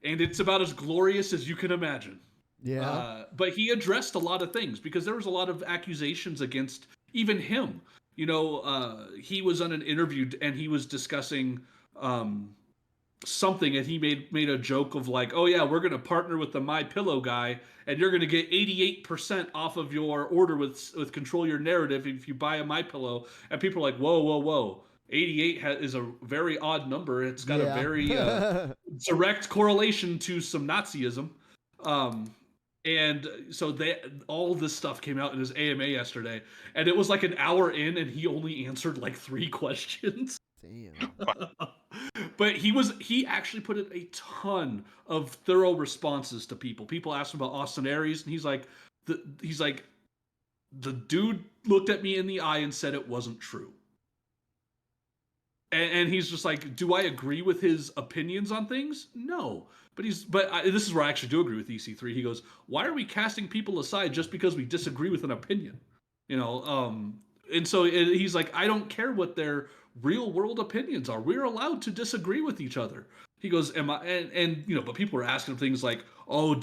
and it's about as glorious as you can imagine. Yeah. But he addressed a lot of things because there was a lot of accusations against even him. You know, he was on an interview and he was discussing something, and he made a joke of like, "Oh yeah, we're gonna partner with the My Pillow guy, and you're gonna get 88% off of your order with Control Your Narrative if you buy a My Pillow." And people are like, "Whoa, whoa, whoa! 88 is a very odd number. It's got a very direct correlation to some Nazism." And so all this stuff came out in his AMA yesterday, and it was like an hour in, and he only answered like 3 questions. Damn. But he actually put in a ton of thorough responses to people. People asked him about Austin Aries, and he's like, the dude looked at me in the eye and said it wasn't true. And he's just like, do I agree with his opinions on things? No. But this is where I actually do agree with EC3. He goes, why are we casting people aside just because we disagree with an opinion? You know, and so he's like, I don't care what their real world opinions are. We're allowed to disagree with each other. He goes, am I? And you know, but people were asking him things like, oh,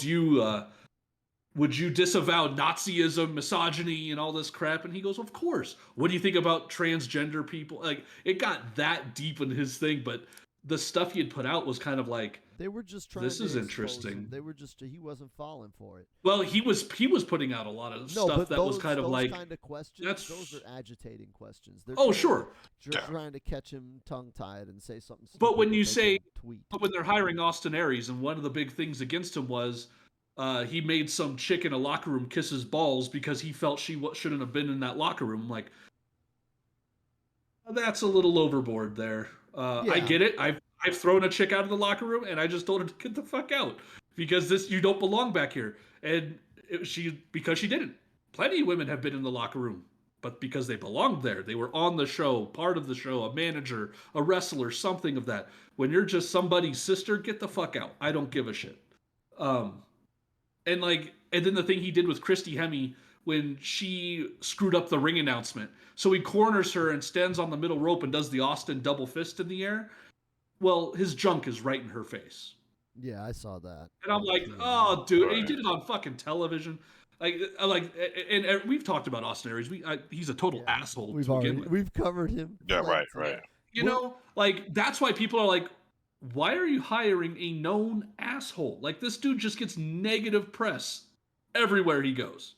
would you disavow Nazism, misogyny, and all this crap? And he goes, of course. What do you think about transgender people? Like, it got that deep in his thing, but the stuff he had put out was kind of like, they were just trying. This to is expose interesting. him. They were just. He wasn't falling for it. Well, he was putting out a lot of stuff that was kind of like. Kind of questions. Those are agitating questions. Sure. Trying to catch him tongue-tied and say something. But when you say, tweet. But when they're hiring Austin Aries, and one of the big things against him was. He made some chick in a locker room kiss his balls because he felt she shouldn't have been in that locker room. I'm like, that's a little overboard there. I get it. I've thrown a chick out of the locker room, and I just told her to get the fuck out because you don't belong back here. And because she didn't. Plenty of women have been in the locker room, but because they belonged there, they were on the show, part of the show, a manager, a wrestler, something of that. When you're just somebody's sister, get the fuck out. I don't give a shit. And then the thing he did with Christy Hemme when she screwed up the ring announcement. So he corners her and stands on the middle rope and does the Austin double fist in the air. Well, his junk is right in her face. Yeah, I saw that. And I'm like, oh, dude, he did it on fucking television. And we've talked about Austin Aries. He's a total asshole to begin with. We've covered him. Yeah, right. You know, like that's why people are like, why are you hiring a known asshole? Like, this dude just gets negative press everywhere he goes.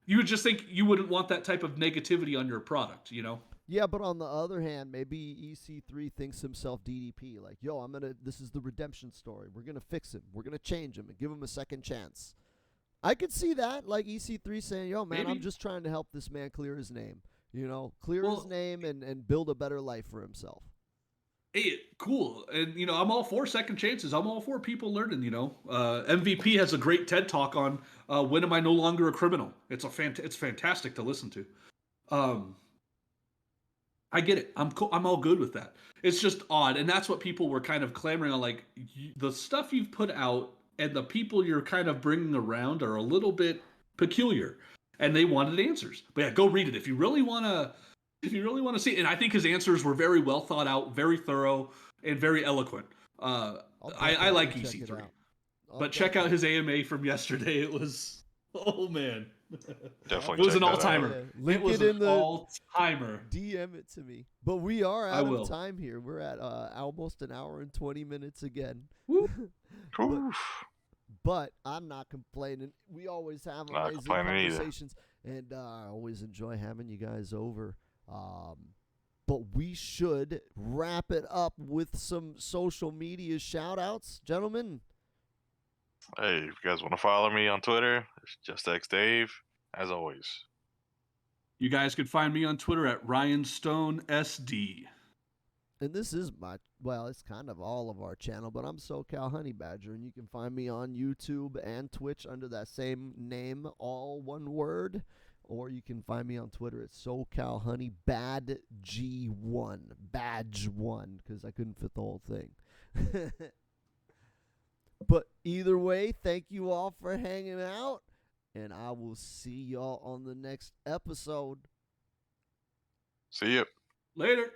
You would just think you wouldn't want that type of negativity on your product, you know? Yeah, but on the other hand, maybe EC3 thinks himself DDP. Like, yo, this is the redemption story. We're going to fix him. We're going to change him and give him a second chance. I could see that, like EC3 saying, yo, man, I'm just trying to help this man clear his name. You know, his name and build a better life for himself. Hey, cool. And, you know, I'm all for second chances. I'm all for people learning, you know. MVP has a great TED Talk on When Am I No Longer a Criminal? It's fantastic to listen to. I get it. I'm all good with that. It's just odd. And that's what people were kind of clamoring on. Like, the stuff you've put out and the people you're kind of bringing around are a little bit peculiar. And they wanted answers. But yeah, go read it. If you really want to see it. And I think his answers were very well thought out, very thorough, and very eloquent. I like EC3. But check out his AMA from yesterday. It was, oh man. Definitely. It was an all-timer. Link it was it in an the all-timer. DM it to me. But we are out of time here. We're at almost an hour and 20 minutes again. Woo. But I'm not complaining. We always have Not amazing complaining either. conversations, and I always enjoy having you guys over. But we should wrap it up with some social media shout-outs, gentlemen. Hey, if you guys want to follow me on Twitter, it's JustXDave, as always. You guys can find me on Twitter at RyanStoneSD. And this is it's kind of all of our channel, but I'm SoCal Honey Badger, and you can find me on YouTube and Twitch under that same name, all one word. Or you can find me on Twitter at SoCal Honey Bad G1, Badge 1, because I couldn't fit the whole thing. But either way, thank you all for hanging out, and I will see y'all on the next episode. See ya. Later.